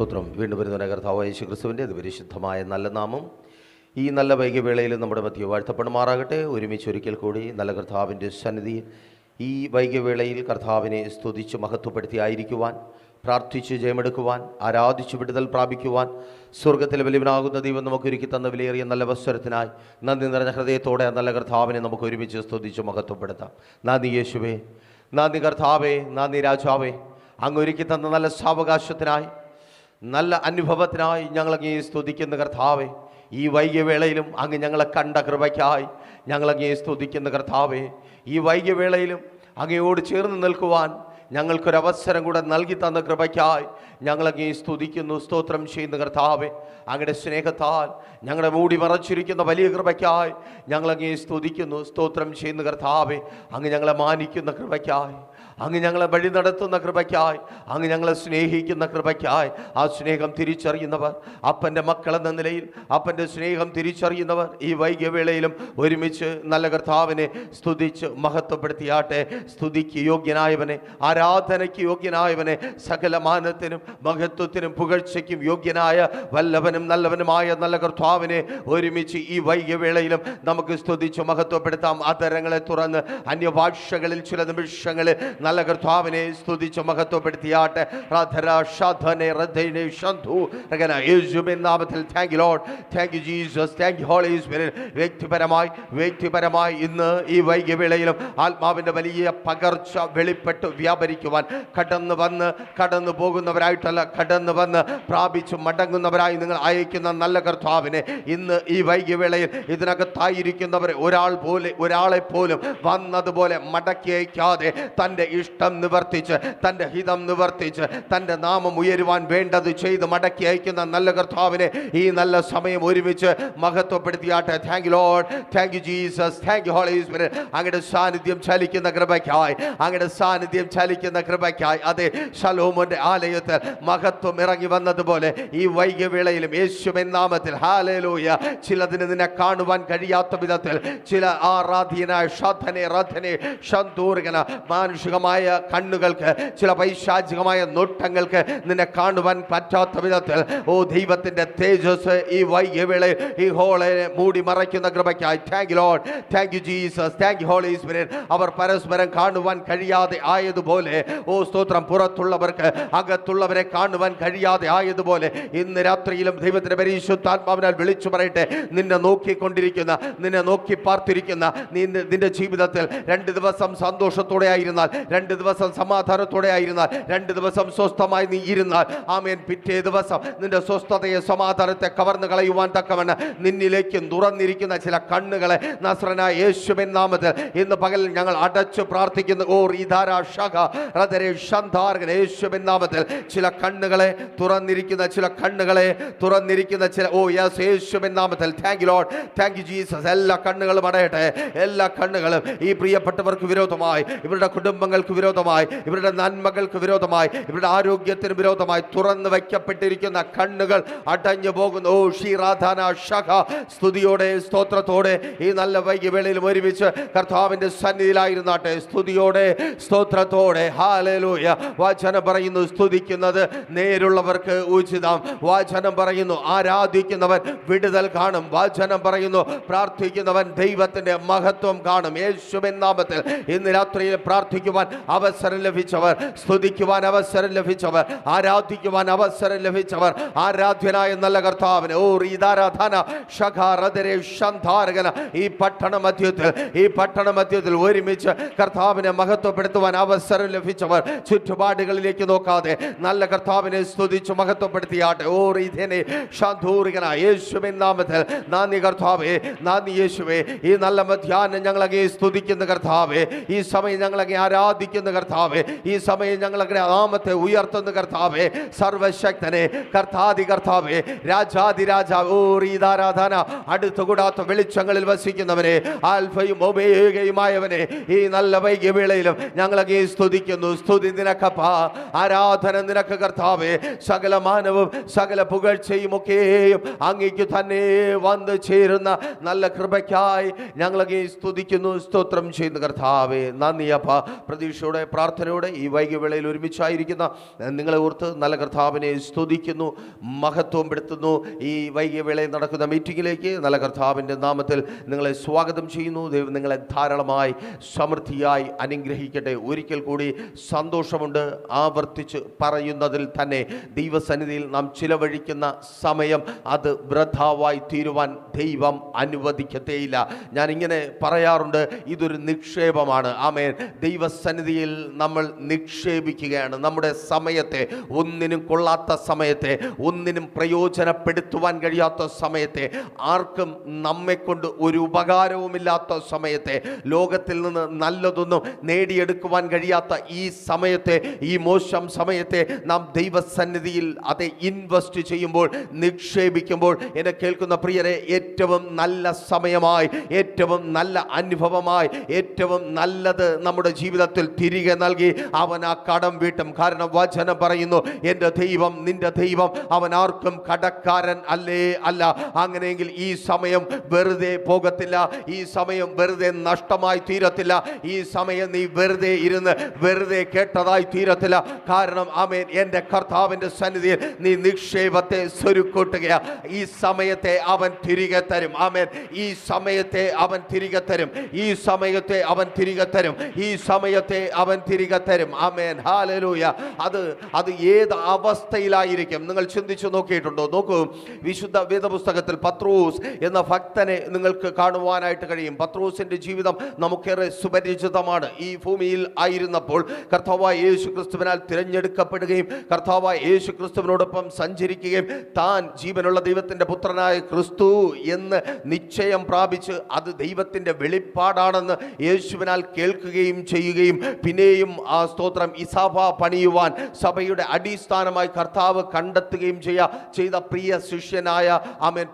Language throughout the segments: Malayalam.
സ്തോത്രം. വീണ്ടും വരുന്ന കർത്താവായ യേശു ക്രിസ്തുവിൻ്റെ പരിശുദ്ധമായ നല്ല നാമം ഈ നല്ല വൈകിവേളയിൽ നമ്മുടെ മധ്യ വാഴ്ത്തപ്പെടുമാറാകട്ടെ. ഒരുമിച്ച് ഒരിക്കൽ കൂടി നല്ല കർത്താവിൻ്റെ സന്നിധിയിൽ ഈ വൈകിവേളയിൽ കർത്താവിനെ സ്തുതിച്ച് മഹത്വപ്പെടുത്തിയായിരിക്കുവാൻ, പ്രാർത്ഥിച്ച് ജയമെടുക്കുവാൻ, ആരാധിച്ച് വിടുതൽ പ്രാപിക്കുവാൻ സ്വർഗത്തിലെ വലിയവനാകുന്ന ദൈവം നമുക്ക് ഒരുക്കി തന്ന വിലയേറിയ നല്ല അവസരത്തിനായി നന്ദി നിറഞ്ഞ ഹൃദയത്തോടെ നല്ല കർത്താവിനെ നമുക്ക് ഒരുമിച്ച് സ്തുതിച്ച് മഹത്വപ്പെടുത്താം. നന്ദി യേശുവേ, നന്ദി കർത്താവേ, നന്ദി രാജാവേ, അങ്ങ് ഒരുക്കി തന്ന നല്ല സാവകാശത്തിനായി, നല്ല അനുഭവത്തിനായി ഞങ്ങളങ്ങേ സ്തുതിക്കുന്ന കർത്താവേ. ഈ വൈകിയവേളയിലും അങ്ങ് ഞങ്ങളെ കണ്ട കൃപയ്ക്കായി ഞങ്ങളങ്ങേ സ്തുതിക്കുന്ന കർത്താവേ. ഈ വൈകിയവേളയിലും അങ്ങയോട് ചേർന്ന് നിൽക്കുവാൻ ഞങ്ങൾക്കൊരവസരം കൂടെ നൽകി തന്ന കൃപയ്ക്കായി ഞങ്ങളങ്ങേ സ്തുതിക്കുന്നു, സ്തോത്രം ചെയ്യുന്ന കർത്താവേ. അങ്ങയുടെ സ്നേഹത്താൽ ഞങ്ങളെ മൂടി മറച്ചിരിക്കുന്ന വലിയ കൃപയ്ക്കായി ഞങ്ങളങ്ങേ സ്തുതിക്കുന്നു, സ്തോത്രം ചെയ്യുന്ന കർത്താവേ. അങ്ങ് ഞങ്ങളെ മാനിക്കുന്ന കൃപയ്ക്കായി, അങ്ങ് ഞങ്ങളെ വഴി നടത്തുന്ന കൃപയ്ക്കായി, അങ്ങ് ഞങ്ങളെ സ്നേഹിക്കുന്ന കൃപയ്ക്കായി, ആ സ്നേഹം തിരിച്ചറിയുന്നവർ, അപ്പൻ്റെ മക്കളെന്ന നിലയിൽ അപ്പൻ്റെ സ്നേഹം തിരിച്ചറിയുന്നവർ ഈ വൈകിയവേളയിലും ഒരുമിച്ച് നല്ല കർത്താവിനെ സ്തുതിച്ച് മഹത്വപ്പെടുത്തിയാട്ടെ. സ്തുതിക്ക് യോഗ്യനായവനെ, ആരാധനയ്ക്ക് യോഗ്യനായവനെ, സകല മാനത്തിനും മഹത്വത്തിനും പുകഴ്ചയ്ക്കും യോഗ്യനായ വല്ലവനും നല്ലവനുമായ നല്ല കർത്താവിനെ ഒരുമിച്ച് ഈ വൈകിയവേളയിലും നമുക്ക് സ്തുതിച്ച് മഹത്വപ്പെടുത്താം. അതരങ്ങളെ തുറന്ന് അന്യഭാഷകളിൽ ചില നിമിഷങ്ങളിൽ നല്ല കർത്താവിനെ സ്തുതിച്ച് മഹത്വപ്പെടുത്തിയാട്ടെ. വ്യക്തിപരമായി ഇന്ന് ഈ വൈകിയവേളയിലും ആത്മാവിൻ്റെ വലിയ പകർച്ച വെളിപ്പെട്ട് വ്യാപരിക്കുവാൻ കടന്നു പോകുന്നവരായിട്ടല്ല, കടന്നു വന്ന് പ്രാപിച്ചു മടങ്ങുന്നവരായി നിങ്ങൾ അയക്കുന്ന നല്ല കർത്താവിനെ ഇന്ന് ഈ വൈകിയവേളയിൽ ഇതിനകത്തായിരിക്കുന്നവരെ ഒരാളെ പോലും വന്നതുപോലെ മടക്കി അയക്കാതെ തൻ്റെ ഇഷ്ടം നിവർത്തിച്ച്, തൻ്റെ ഹിതം നിവർത്തിച്ച്, തൻ്റെ നാമം ഉയരുവാൻ വേണ്ടത് ചെയ്ത് മടക്കി അയക്കുന്ന നല്ല കർത്താവിനെ ഈ നല്ല സമയം ഒരുമിച്ച് മഹത്വപ്പെടുത്തിയാട്ടെ. Thank you Lord, thank you Jesus, thank you Holy Spirit. അങ്ങയുടെ സാന്നിധ്യം ചലിക്കുന്ന കൃപയ്ക്കായി, അങ്ങയുടെ സാന്നിധ്യം ചലിക്കുന്ന കൃപയ്ക്കായി. അതെ, ശലോമോന്റെ ആലയത്തിൽ മഹത്വം ഇറങ്ങി വന്നതുപോലെ ഈ വൈകിയവേളയിലും യേശുവിൻ നാമത്തിൽ ഹല്ലേലൂയ. ചിലതിന് നിന്നെ കാണുവാൻ കഴിയാത്ത വിധത്തിൽ, ചില ആരാധ്യനായ മാനുഷികമായ കണ്ണുകൾക്ക്, ചില പൈശാചികമായ നോട്ടങ്ങൾക്ക് നിന്നെ കാണുവാൻ പറ്റാത്ത വിധത്തിൽ, ഓ ദൈവത്തിന്റെ തേജസ് ഈ വൈകിയവേളയിൽ ഈ ഹോളെ മൂടി മറയ്ക്കുന്ന കൃപയ്ക്കായി. Thank you Lord, thank you Jesus, thank you Holy Spirit. അവർ പരസ്പരം കാണുവാൻ കഴിയാതെ ആയതുപോലെ, ഓ സ്തോത്രം, പുറത്തുള്ളവർക്ക് അകത്തുള്ളവരെ കാണുവാൻ കഴിയാതെ ആയതുപോലെ ഇന്ന് രാത്രിയിലും ദൈവത്തിന്റെ പരിശുദ്ധാത്മാവിനാൽ വിളിച്ചു പറയട്ടെ, നിന്നെ നോക്കിക്കൊണ്ടിരിക്കുന്ന, നിന്നെ നോക്കി പാർത്തിരിക്കുന്ന, നിന്റെ ജീവിതത്തിൽ 2 ദിവസം സന്തോഷത്തോടെ ആയിരുന്നാൽ, 2 ദിവസം സമാധാനത്തോടെ ആയിരുന്നാൽ, 2 ദിവസം സ്വസ്ഥമായി നീ ഇരുന്നാൽ, ആമേൻ, പിറ്റേ ദിവസം നിന്റെ സ്വസ്ഥതയെ സമാധാനത്തെ കവർന്നു കളയുവാൻ തക്കവണ്ണം നിന്നിലേക്ക് തുറന്നിരിക്കുന്ന ചില കണ്ണുകളെ നസ്രനായ യേശുവിൻ നാമത്തിൽ ഇന്ന് പകൽ ഞങ്ങൾ അടച്ചു പ്രാർത്ഥിക്കുന്നു. ഓ റീധാരാ ശാഖ റദരേ ശന്ധാർഗൻ, യേശുവിൻ നാമത്തിൽ ചില കണ്ണുകളെ തുറന്നിരിക്കുന്ന, ചില കണ്ണുകളെ തുറന്നിരിക്കുന്ന ചില, ഓ യെസ്, യേശുവിൻ നാമത്തിൽ. Thank you Lord, thank you Jesus. എല്ലാ കണ്ണുകളും അടയട്ടെ, എല്ലാ കണ്ണുകളും ഈ പ്രിയപ്പെട്ടവർക്ക് വിരോധമായി, ഇവരുടെ കുടുംബങ്ങൾക്ക് വിരോധമായി, ഇവരുടെ നന്മകൾക്ക് വിരോധമായി, ഇവരുടെ ആരോഗ്യത്തിന് വിരോധമായി തുറന്നു വയ്ക്കപ്പെട്ടിരിക്കുന്ന കണ്ണുകൾ അടഞ്ഞു പോകുന്നു. ഓ ഷീറാധാന ശഖ. സ്തുതിയോടെ സ്തോത്രത്തോടെ ഈ നല്ല വൈകിയവേളയിലും ഒരുമിച്ച് കർത്താവിന്റെ സന്നിധിയിലായിരുന്നാട്ടെ. സ്തുതിയോടെ സ്തോത്രത്തോടെ ഹല്ലേലൂയ. വചനം പറയുന്നു, സ്തുതിക്കുന്നത് നേരുള്ളവർക്ക് ഉചിതം. വചനം പറയുന്നു, ആരാധിക്കുന്നവൻ വിടുതൽ കാണും. വചനം പറയുന്നു, പ്രാർത്ഥിക്കുന്നവൻ ദൈവത്തിന്റെ മഹത്വം കാണും. യേശുവിൻ നാമത്തിൽ ഇന്ന് രാത്രിയിൽ പ്രാർത്ഥിക്കുവാൻ അവസരം ലഭിച്ചവർ, സ്തുതിക്കുവാൻ അവസരം ലഭിച്ചവർ, ആരാധിക്കുവാൻ അവസരം ലഭിച്ചവർ, ആരാധ്യനായ നല്ല കർത്താവിന്, ഓ റീദാരാധന ശഖാരദരേ ശന്ധാരകന, ഈ പട്ടണ മധ്യത്തിൽ ഒരുമിച്ച് കർത്താവിനെ മഹത്വപ്പെടുത്തുവാൻ അവസരം ലഭിച്ചവർ ചുറ്റുപാടുകളിലേക്ക് നോക്കാതെ നല്ല കർത്താവിനെ സ്തുതിച്ച് മഹത്വപ്പെടുത്തിയാട്ടെ. ഓ റീധനെ ശാന്തൂരികന, യേശുവിൻ നാമത്തിൽ നന്ദി കർത്താവേ, നന്ദി യേശുവേ. ഈ നല്ല മധ്യാഹ്നം ഞങ്ങളങ്ങേ സ്തുതിക്കുന്ന കർത്താവേ, ഈ സമയം ഞങ്ങളങ്ങേ ആരാധിക്കുന്ന കർത്താവേ, ഈ സമയം ഞങ്ങളങ്ങനെ നാമത്തെ ഉയർത്തുന്ന കർത്താവേ, സർവശക്തനെ, കർത്താദി കർത്താവേ, രാജാദി രാജാവ്, ഓ റീദാരാധന, അടുത്തുകൂടാത്ത വെളിച്ചങ്ങളിൽ വസിക്കുന്നവനെ, ആൽഫയും ഒമേഗയുമായവനെ, ഈ നല്ല വൈകിയവേളയിലും ഞങ്ങളങ്ങേ സ്തുതിക്കുന്നു. സ്തുതി നിനക്കപ്പാ, ആരാധന നിനക്ക് കർത്താവേ. സകല മാനവും സകല പുകഴ്ചയും ഒക്കെയും അങ്ങേക്ക് തന്നെ വന്ന് ചേരുന്ന നല്ല കൃപയ്ക്കായി ഞങ്ങളങ്ങേ സ്തുതിക്കുന്നു, സ്തോത്രം ചെയ്യുന്ന കർത്താവേ. നന്ദിയപ്പ. പ്രതീക്ഷയോടെ പ്രാർത്ഥനയോടെ ഈ വൈകിവേളയിൽ ഒരുമിച്ചായിരിക്കുന്ന നിങ്ങളെ ഓർത്ത് നല്ല കർത്താവിനെ സ്തുതിക്കുന്നു, മഹത്വം പെടുത്തുന്നു. ഈ വൈകിവേളയിൽ നടക്കുന്ന മീറ്റിങ്ങിലേക്ക് നല്ല കർത്താവിൻ്റെ നാമത്തിൽ നിങ്ങളെ സ്വാഗതം ചെയ്യുന്നു. ദൈവം നിങ്ങളെ ധാരാളമായി സമൃദ്ധിയായി അനുഗ്രഹിക്കട്ടെ. ഒരിക്കൽ കൂടി സന്തോഷമുണ്ട് ആവർത്തിച്ച് പറയുന്നതിൽ തന്നെ. ദൈവസന്നിധിയിൽ നാം ചിലവഴിക്കുന്ന സമയം അത് വൃഥാവായി തീരുവാൻ ദൈവം അനുവദിക്കത്തേയില്ല. ഞാനിങ്ങനെ പറയാറുണ്ട്, ഇതൊരു നിക്ഷേപമാണ്. ആമേൻ. ദൈവസന്നിധിയിൽ നമ്മൾ നിക്ഷേപിക്കുകയാണ് നമ്മുടെ സമയത്തെ. ഒന്നിനും കൊള്ളാത്ത സമയത്തെ, ഒന്നിനും പ്രയോജനപ്പെടുത്തുവാൻ കഴിയാത്ത സമയത്തെ, ആർക്കും നമ്മെക്കൊണ്ട് ഒരു ഉപകാരവുമില്ലാത്ത സമയത്തെ, ലോകത്തിൽ നിന്ന് നല്ലതൊന്നും നേടിയെടുക്കുവാൻ കഴിയാത്ത ഈ സമയത്തെ, ഈ മോശം സമയത്തെ നാം ദൈവസന്നിധിയിൽ അത് ഇൻവെസ്റ്റ് ചെയ്യുമ്പോൾ, നിക്ഷേപിക്കുമ്പോൾ, എന്നെ കേൾക്കുന്ന പ്രിയരെ, ഏറ്റവും നല്ല സമയമായി, ഏറ്റവും നല്ല അനുഭവമായി, ഏറ്റവും നല്ലത് നമ്മുടെ ജീവിതത്തിൽ തിരികെ നൽകി അവൻ ആ കടം വീട്ടും. കാരണം വചനം പറയുന്നു, എൻ്റെ ദൈവം നിന്റെ ദൈവം അവൻ ആർക്കും കടക്കാരൻ അല്ലേ അല്ല. അങ്ങനെയെങ്കിൽ ഈ സമയം വെറുതെ പോകത്തില്ല, ഈ സമയം വെറുതെ നഷ്ടമായി തീരത്തില്ല, ഈ സമയം നീ വെറുതെ ഇരുന്ന് വെറുതെ കേട്ടതായി തീരത്തില്ല. കാരണം ആമേൻ, എൻ്റെ കർത്താവിൻ്റെ സന്നിധിയിൽ നീ നിക്ഷേപത്തെ സ്വരുക്കൂട്ടുകയാ. ഈ സമയത്തെ അവൻ തിരികെ തരും. ആമേൻ. ഈ സമയത്തെ അവൻ തിരികെ തരും. ഈ സമയത്തെ അവൻ തിരികെ തരും. ഈ സമയത്തെ അവൻ തിരികെ തരും. ആമേൻ. ഹല്ലേലൂയ. അത് ഏത് അവസ്ഥയിലായിരിക്കും നിങ്ങൾ ചിന്തിച്ചു നോക്കിയിട്ടുണ്ടോ? നോക്കൂ, വിശുദ്ധ വേദപുസ്തകത്തിൽ പത്രോസ് എന്ന ഭക്തനെ നിങ്ങൾക്ക് കാണുവാനായിട്ട് കഴിയും. പത്രോസിന്റെ ജീവിതം നമുക്കേറെ സുപരിചിതമാണ്. ഈ ഭൂമിയിൽ ആയിരുന്നപ്പോൾ കർത്താവായ യേശു ക്രിസ്തുവിനാൽ തിരഞ്ഞെടുക്കപ്പെടുകയും കർത്താവായ യേശു ക്രിസ്തുവിനോടൊപ്പം സഞ്ചരിക്കുകയും താൻ ജീവനുള്ള ദൈവത്തിന്റെ പുത്രനായ ക്രിസ്തു എന്ന് നിശ്ചയം പ്രാപിച്ച് അത് ദൈവത്തിന്റെ വെളിപ്പാടാണെന്ന് യേശുവിനാൽ കേൾക്കുകയും ചെയ്യുകയും പിന്നെയും ആ സ്തോത്രം ഇസഭ പണിയുവാൻ സഭയുടെ അടിസ്ഥാനമായി കർത്താവ് കണ്ടെത്തുകയും ചെയ്ത പ്രിയ ശിഷ്യനായ ആമേൻ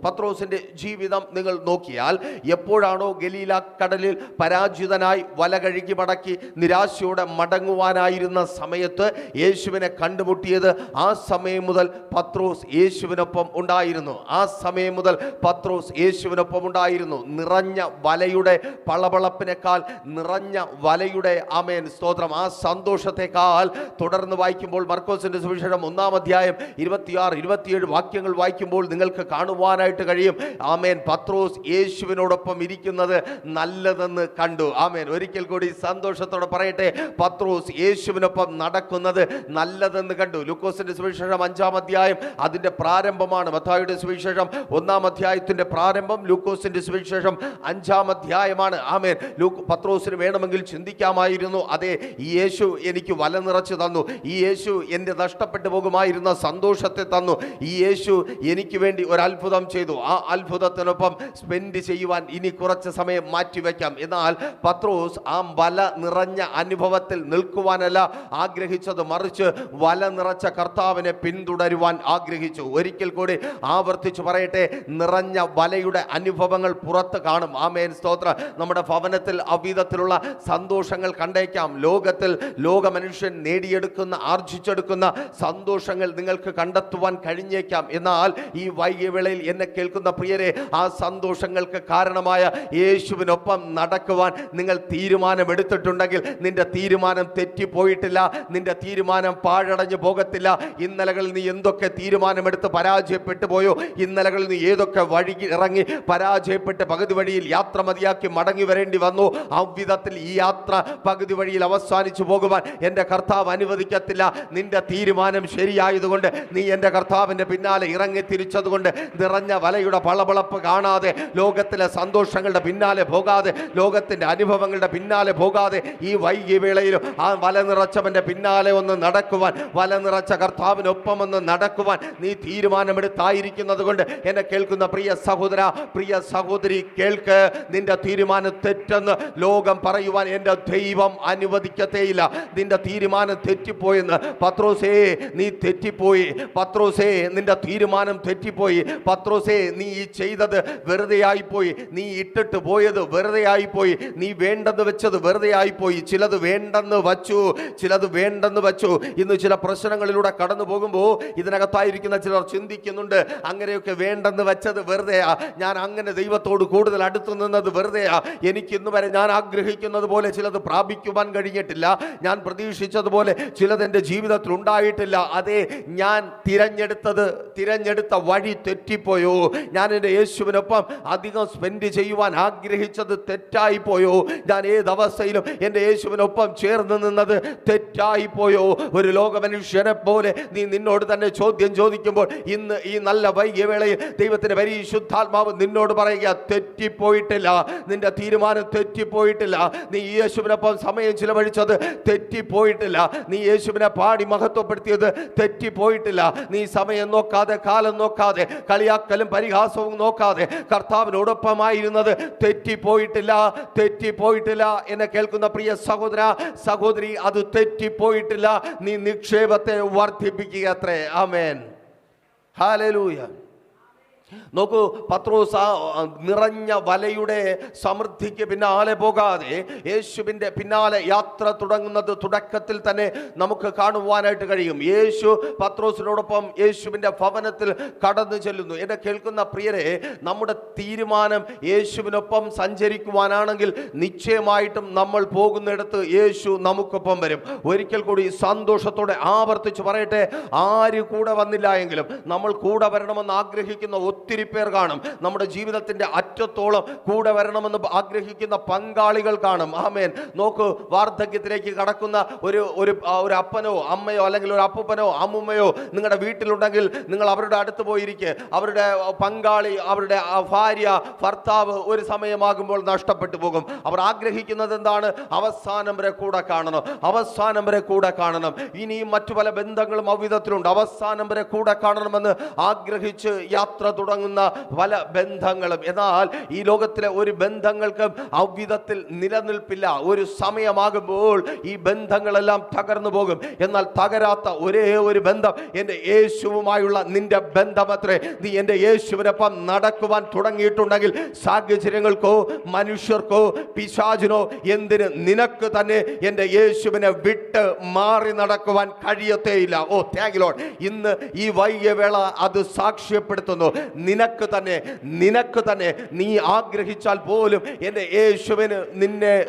പത്രോസിന്റെ ജീവിതം നിങ്ങൾ നോക്കിയാൽ, എപ്പോഴാണോ ഗലീല കടലിൽ പരാജിതനായി വല കഴുകി മടക്കി നിരാശയോടെ മടങ്ങുവാനായിരുന്ന സമയത്ത് യേശുവിനെ കണ്ടുമുട്ടിയത്, ആ സമയം മുതൽ പത്രോസ് യേശുവിനൊപ്പം ഉണ്ടായിരുന്നു. ആ സമയം മുതൽ പത്രോസ് യേശുവിനൊപ്പം ഉണ്ടായിരുന്നു. നിറഞ്ഞ വലയുടെ പളപളപ്പിനേക്കാൾ, നിറഞ്ഞ വലയുടെ ആമേൻ സ്തോത്രം ആ സന്തോഷത്തെക്കാൾ, തുടർന്ന് വായിക്കുമ്പോൾ മർക്കോസിന്റെ സുവിശേഷം 1-ാം അധ്യായം 26-27 വാക്യങ്ങൾ വായിക്കുമ്പോൾ നിങ്ങൾക്ക് കാണുവാനായിട്ട് കഴിയും, ആമേൻ, പത്രോസ് യേശുവിനോടൊപ്പം ഇരിക്കുന്നത് നല്ലതെന്ന് കണ്ടു. ആമേൻ. ഒരിക്കൽ കൂടി സന്തോഷത്തോടെ പറയട്ടെ, പത്രോസ് യേശുവിനൊപ്പം നടക്കുന്നത് നല്ലതെന്ന് കണ്ടു. ലൂക്കോസിന്റെ സുവിശേഷം 5-ാം അധ്യായം അതിന്റെ പ്രാരംഭമാണ്. മത്തായിയുടെ സുവിശേഷം 1-ാം അധ്യായത്തിന്റെ പ്രാരംഭം, ലൂക്കോസിന്റെ സുവിശേഷം 5-ാം അധ്യായമാണ്. ആമേൻ. പത്രോസിന് വേണമെങ്കിൽ ചിന്തിക്കാമായിരുന്നു, അതെ, ഈ യേശു എനിക്ക് വല നിറച്ചു തന്നു, ഈ യേശു എൻ്റെ നഷ്ടപ്പെട്ടു പോകുമായിരുന്ന സന്തോഷത്തെ തന്നു, ഈ യേശു എനിക്ക് വേണ്ടി ഒരു അത്ഭുതം ചെയ്തു, ആ അത്ഭുതത്തിനൊപ്പം സ്പെൻഡ് ചെയ്യുവാൻ ഇനി കുറച്ച് സമയം മാറ്റിവെക്കാം. എന്നാൽ പത്രോസ് ആ വല നിറഞ്ഞ അനുഭവത്തിൽ നിൽക്കുവാനല്ല ആഗ്രഹിച്ചത്, മറിച്ച് വല നിറച്ച കർത്താവിനെ പിന്തുടരുവാൻ ആഗ്രഹിച്ചു. ഒരിക്കൽ കൂടി ആവർത്തിച്ചു പറയട്ടെ, നിറഞ്ഞ വലയുടെ അനുഭവങ്ങൾ പുറത്ത് കാണും. ആമേൻ സ്തോത്ര. നമ്മുടെ ഭവനത്തിൽ അവിധത്തിലുള്ള സന്തോഷങ്ങൾ കണ്ടേക്കാം. ലോകത്തിൽ ലോക മനുഷ്യൻ നേടിയെടുക്കുന്ന ആർജിച്ചെടുക്കുന്ന സന്തോഷങ്ങൾ നിങ്ങൾക്ക് കണ്ടെത്തുവാൻ കഴിഞ്ഞേക്കാം. എന്നാൽ ഈ വൈകിയ വേളയിൽ എന്നെ കേൾക്കുന്ന പ്രിയരെ, ആ സന്തോഷങ്ങൾക്ക് കാരണമായ യേശുവിനൊപ്പം നടക്കുവാൻ നിങ്ങൾ തീരുമാനമെടുത്തിട്ടുണ്ടെങ്കിൽ നിന്റെ തീരുമാനം തെറ്റിപ്പോയിട്ടില്ല, നിന്റെ തീരുമാനം പാഴടഞ്ഞു പോകത്തില്ല. ഇന്നലകളിൽ നീ എന്തൊക്കെ തീരുമാനമെടുത്ത് പരാജയപ്പെട്ടു പോയോ, ഇന്നലകളിൽ നീ ഏതൊക്കെ വഴി ഇറങ്ങി പരാജയപ്പെട്ട് പകുതി വഴിയിൽ യാത്ര മതിയാക്കി മടങ്ങി വരേണ്ടി വന്നു, അவ்விധത്തിൽ ഈ യാത്ര പകുതി വഴിയിൽ അവസാനിച്ചു പോകുവാൻ എൻ്റെ കർത്താവ് അനുവദിക്കത്തില്ല. നിന്റെ തീരുമാനം ശരിയായതുകൊണ്ട്, നീ എൻ്റെ കർത്താവിൻ്റെ പിന്നാലെ ഇറങ്ങി തിരിച്ചതുകൊണ്ട്, നിറഞ്ഞ വലയുടെ പളപളപ്പ് കാണാതെ, ലോകത്തിലെ സന്തോഷങ്ങളുടെ പിന്നാലെ പോകാതെ, ലോകത്തിൻ്റെ അനുഭവങ്ങളുടെ പിന്നാലെ പോകാതെ, ഈ വൈകിയ വേളയിലും ആ വല നിറച്ചവൻ്റെ പിന്നാലെ ഒന്ന് നടക്കുവാൻ, വല നിറച്ച കർത്താവിനൊപ്പം ഒന്ന് നടക്കുവാൻ നീ തീരുമാനമെടുത്തായിരിക്കുന്നത് കൊണ്ട് എന്നെ കേൾക്കുന്ന പ്രിയ സഹോദര, പ്രിയ സഹോദരി, കേൾക്ക്, നിന്റെ തീരുമാനം തെറ്റെന്ന് ലോകം പറയുവാൻ എൻ്റെ ദൈവം അനുവദിക്കത്തേയില്ല. നിന്റെ തീരുമാനം തെറ്റിപ്പോയെന്ന്. പത്രോസേ, നീ തെറ്റിപ്പോയി. പത്രോസേ, നിന്റെ തീരുമാനം തെറ്റിപ്പോയി. പത്രോസേ, നീ ഈ ചെയ്തത് വെറുതെ ആയിപ്പോയി. നീ ഇട്ടിട്ട് പോയത് വെറുതെ ആയിപ്പോയി. നീ വേണ്ടെന്ന് വെച്ചത് വെറുതെ ആയിപ്പോയി. ചിലത് വേണ്ടെന്ന് വച്ചു, ചിലത് വേണ്ടെന്ന് വച്ചു. ഇന്ന് ചില പ്രശ്നങ്ങളിലൂടെ കടന്നു പോകുമ്പോൾ ഇതിനകത്തായിരിക്കുന്ന ചിലർ ചിന്തിക്കുന്നുണ്ട്, അങ്ങനെയൊക്കെ വേണ്ടെന്ന് വെച്ചത് വെറുതെയാ, ഞാൻ അങ്ങനെ ദൈവത്തോട് കൂടുതൽ അടുത്തു നിന്നത് വെറുതെയാ, എനിക്ക് ഇന്ന് വരെ ഞാൻ ആഗ്രഹിക്കുന്നത് പോലെ ചിലത് പ്രാപിക്കുവാൻ കഴിഞ്ഞിട്ടില്ല, ഞാൻ പ്രതീക്ഷിച്ചതുപോലെ ചിലതെൻ്റെ ജീവിതത്തിൽ ഉണ്ടായിട്ടില്ല. അതേ, ഞാൻ തിരഞ്ഞെടുത്ത വഴി തെറ്റിപ്പോയോ, ഞാൻ എൻ്റെ യേശുവിനൊപ്പം അധികം സ്പെൻഡ് ചെയ്യുവാൻ ആഗ്രഹിച്ചത് തെറ്റായിപ്പോയോ, ഞാൻ ഏതവസ്ഥയിലും എൻ്റെ യേശുവിനൊപ്പം ചേർന്ന് നിന്നത് തെറ്റായിപ്പോയോ? ഒരു ലോക മനുഷ്യനെ പോലെ നിന്നോട് തന്നെ ചോദ്യം ചോദിക്കുമ്പോൾ ഇന്ന് ഈ നല്ല വൈകിയവേളയിൽ ദൈവത്തിന്റെ പരിശുദ്ധാത്മാവ് നിന്നോട് പറയുക, തെറ്റിപ്പോയിട്ടില്ല, നിന്റെ തീരുമാനം തെറ്റിപ്പോയിട്ടില്ല, നീ യേശുവിനൊപ്പം സമയം ചിലവഴിച്ചത് തെറ്റിപ്പോയിട്ടില്ല, നീ യേശുവിനെ പാടി മഹത്വപ്പെടുത്തിയത് തെറ്റിപ്പോയിട്ടില്ല, നീ സമയം നോക്കാതെ കാലം നോക്കാതെ കളിയാക്കലും പരിഹാസവും നോക്കാതെ കർത്താവിനോടൊപ്പമായിരുന്നത് തെറ്റിപ്പോയിട്ടില്ല. എന്നെ കേൾക്കുന്ന പ്രിയ സഹോദര സഹോദരി, അത് തെറ്റിപ്പോയിട്ടില്ല. നീ നിക്ഷേപത്തെ വർദ്ധിപ്പിക്കുക അത്രേ. ആമേൻ, ഹല്ലേലൂയ. നോക്കൂ, പത്രോസ് നിറഞ്ഞ വലയുടെ സമൃദ്ധിക്ക് പിന്നാലെ പോകാതെ യേശുവിൻ്റെ പിന്നാലെ യാത്ര തുടങ്ങുന്നത് തുടക്കത്തിൽ തന്നെ നമുക്ക് കാണുവാനായിട്ട് കഴിയും. യേശു പത്രോസിനോടൊപ്പം യേശുവിൻ്റെ ഭവനത്തിൽ കടന്നു ചെല്ലുന്നു. എന്നെ കേൾക്കുന്ന പ്രിയരെ, നമ്മുടെ തീരുമാനം യേശുവിനൊപ്പം സഞ്ചരിക്കുവാനാണെങ്കിൽ നിശ്ചയമായിട്ടും നമ്മൾ പോകുന്നിടത്ത് യേശു നമുക്കൊപ്പം വരും. ഒരിക്കൽ കൂടി സന്തോഷത്തോടെ ആവർത്തിച്ച് പറയട്ടെ, ആര് കൂടെ വന്നില്ല എങ്കിലും നമ്മൾ കൂടെ വരണമെന്ന് ആഗ്രഹിക്കുന്ന ഒത്തിരി പേർ കാണും. നമ്മുടെ ജീവിതത്തിന്റെ അറ്റത്തോളം കൂടെ വരണമെന്ന് ആഗ്രഹിക്കുന്ന പങ്കാളികൾ കാണും. ആമേൻ. നോക്കൂ, വാർദ്ധക്യത്തിലേക്ക് കടക്കുന്ന ഒരു അപ്പനോ അമ്മയോ അല്ലെങ്കിൽ ഒരു അപ്പൂപ്പനോ അമ്മുമ്മയോ നിങ്ങളുടെ വീട്ടിലുണ്ടെങ്കിൽ നിങ്ങൾ അവരുടെ അടുത്ത് പോയിരിക്കെ. അവരുടെ പങ്കാളി, അവരുടെ ഭാര്യ, ഭർത്താവ് ഒരു സമയമാകുമ്പോൾ നഷ്ടപ്പെട്ടു പോകും. അവർ ആഗ്രഹിക്കുന്നത് എന്താണ്? അവസാനം വരെ കൂടെ കാണണം, അവസാനം വരെ കൂടെ കാണണം. ഇനിയും മറ്റു പല ബന്ധങ്ങളും അവിധത്തിലുണ്ട്. അവസാനം വരെ കൂടെ കാണണമെന്ന് ആഗ്രഹിച്ച് യാത്ര തുടങ്ങുന്ന പല ബന്ധങ്ങളും. എന്നാൽ ഈ ലോകത്തിലെ ഒരു ബന്ധങ്ങൾക്കും അവിധത്തിൽ നിലനിൽപ്പില്ല. ഒരു സമയമാകുമ്പോൾ ഈ ബന്ധങ്ങളെല്ലാം തകർന്നു പോകും. എന്നാൽ തകരാത്ത ഒരേ ഒരു ബന്ധം എൻ്റെ യേശുവുമായുള്ള നിന്റെ ബന്ധമത്രേ. നീ എൻ്റെ യേശുവിനൊപ്പം നടക്കുവാൻ തുടങ്ങിയിട്ടുണ്ടെങ്കിൽ സാഹചര്യങ്ങൾക്കോ മനുഷ്യർക്കോ പിശാചിനോ എന്തിന്, നിനക്ക് തന്നെ എൻ്റെ യേശുവിനെ വിട്ട് മാറി നടക്കുവാൻ കഴിയത്തേയില്ല. ഓ താങ്ക് യു ലോർഡ്. ഇന്ന് ഈ വൈകിയ വേള അത് സാക്ഷ്യപ്പെടുത്തുന്നു. നിനക്ക് തന്നെ നീ ആഗ്രഹിച്ചാൽ പോലും എൻ്റെ യേശുവിന്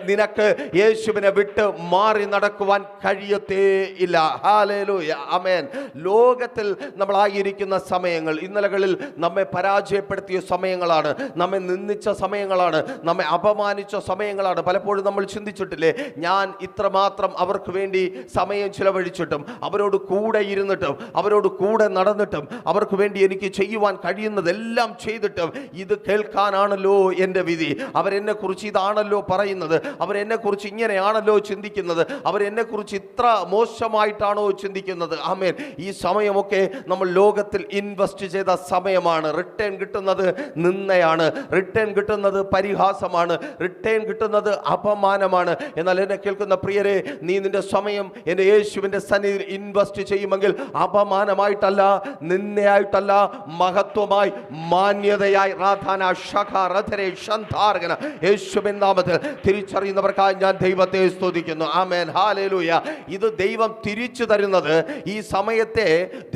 നിനക്ക് യേശുവിനെ വിട്ട് മാറി നടക്കുവാൻ കഴിയത്തേ ഇല്ല. ഹല്ലേലൂയ, ആമേൻ. ലോകത്തിൽ നമ്മളായിരിക്കുന്ന സമയങ്ങൾ ഇന്നലകളിൽ നമ്മെ പരാജയപ്പെടുത്തിയ സമയങ്ങളാണ്, നമ്മെ നിന്ദിച്ച സമയങ്ങളാണ്, നമ്മെ അപമാനിച്ച സമയങ്ങളാണ്. പലപ്പോഴും നമ്മൾ ചിന്തിച്ചിട്ടില്ലേ, ഞാൻ ഇത്രമാത്രം അവർക്ക് വേണ്ടി സമയം ചിലവഴിച്ചിട്ടും അവരോട് കൂടെ ഇരുന്നിട്ടും അവരോട് കൂടെ നടന്നിട്ടും അവർക്ക് വേണ്ടി എനിക്ക് ചെയ്യുവാൻ കഴിയുന്നതെല്ലാം ചെയ്തിട്ടും ഇത് കേൾക്കാനാണല്ലോ എൻ്റെ വിധി. അവരെന്നെ കുറിച്ച് ഇതാണല്ലോ പറയുന്നത്, അവരെന്നെ കുറിച്ച് ഇങ്ങനെയാണല്ലോ ചിന്തിക്കുന്നത്, അവരെന്നെ കുറിച്ച് ഇത്ര മോശമായിട്ടാണോ ചിന്തിക്കുന്നത്. ആമേൻ. ഈ സമയമൊക്കെ നമ്മൾ ലോകത്തിൽ ഇൻവെസ്റ്റ് ചെയ്ത സമയമാണ്. റിട്ടേൺ കിട്ടുന്നത് നിന്ദയാണ്, റിട്ടേൺ കിട്ടുന്നത് പരിഹാസമാണ്, റിട്ടേൺ കിട്ടുന്നത് അപമാനമാണ്. എന്നാൽ എന്നെ കേൾക്കുന്ന പ്രിയരെ, നീ നിന്റെ സമയം എൻ്റെ യേശുവിൻ്റെ സന്നിധിയിൽ ഇൻവെസ്റ്റ് ചെയ്യുമെങ്കിൽ അപമാനമായിട്ടല്ല, നിന്ദയായിട്ടല്ല, മഹത്വമായി, മാന്യതയായി യേശുവിൻ നാമത്തിൽ തിരിച്ചറിയുന്നവർക്കായി ഞാൻ ദൈവത്തെ സ്തുതിക്കുന്നു. ആമേൻ, ഹല്ലേലൂയ. ഇത് ദൈവം തിരിച്ചു തരുന്നത്, ഈ സമയത്തെ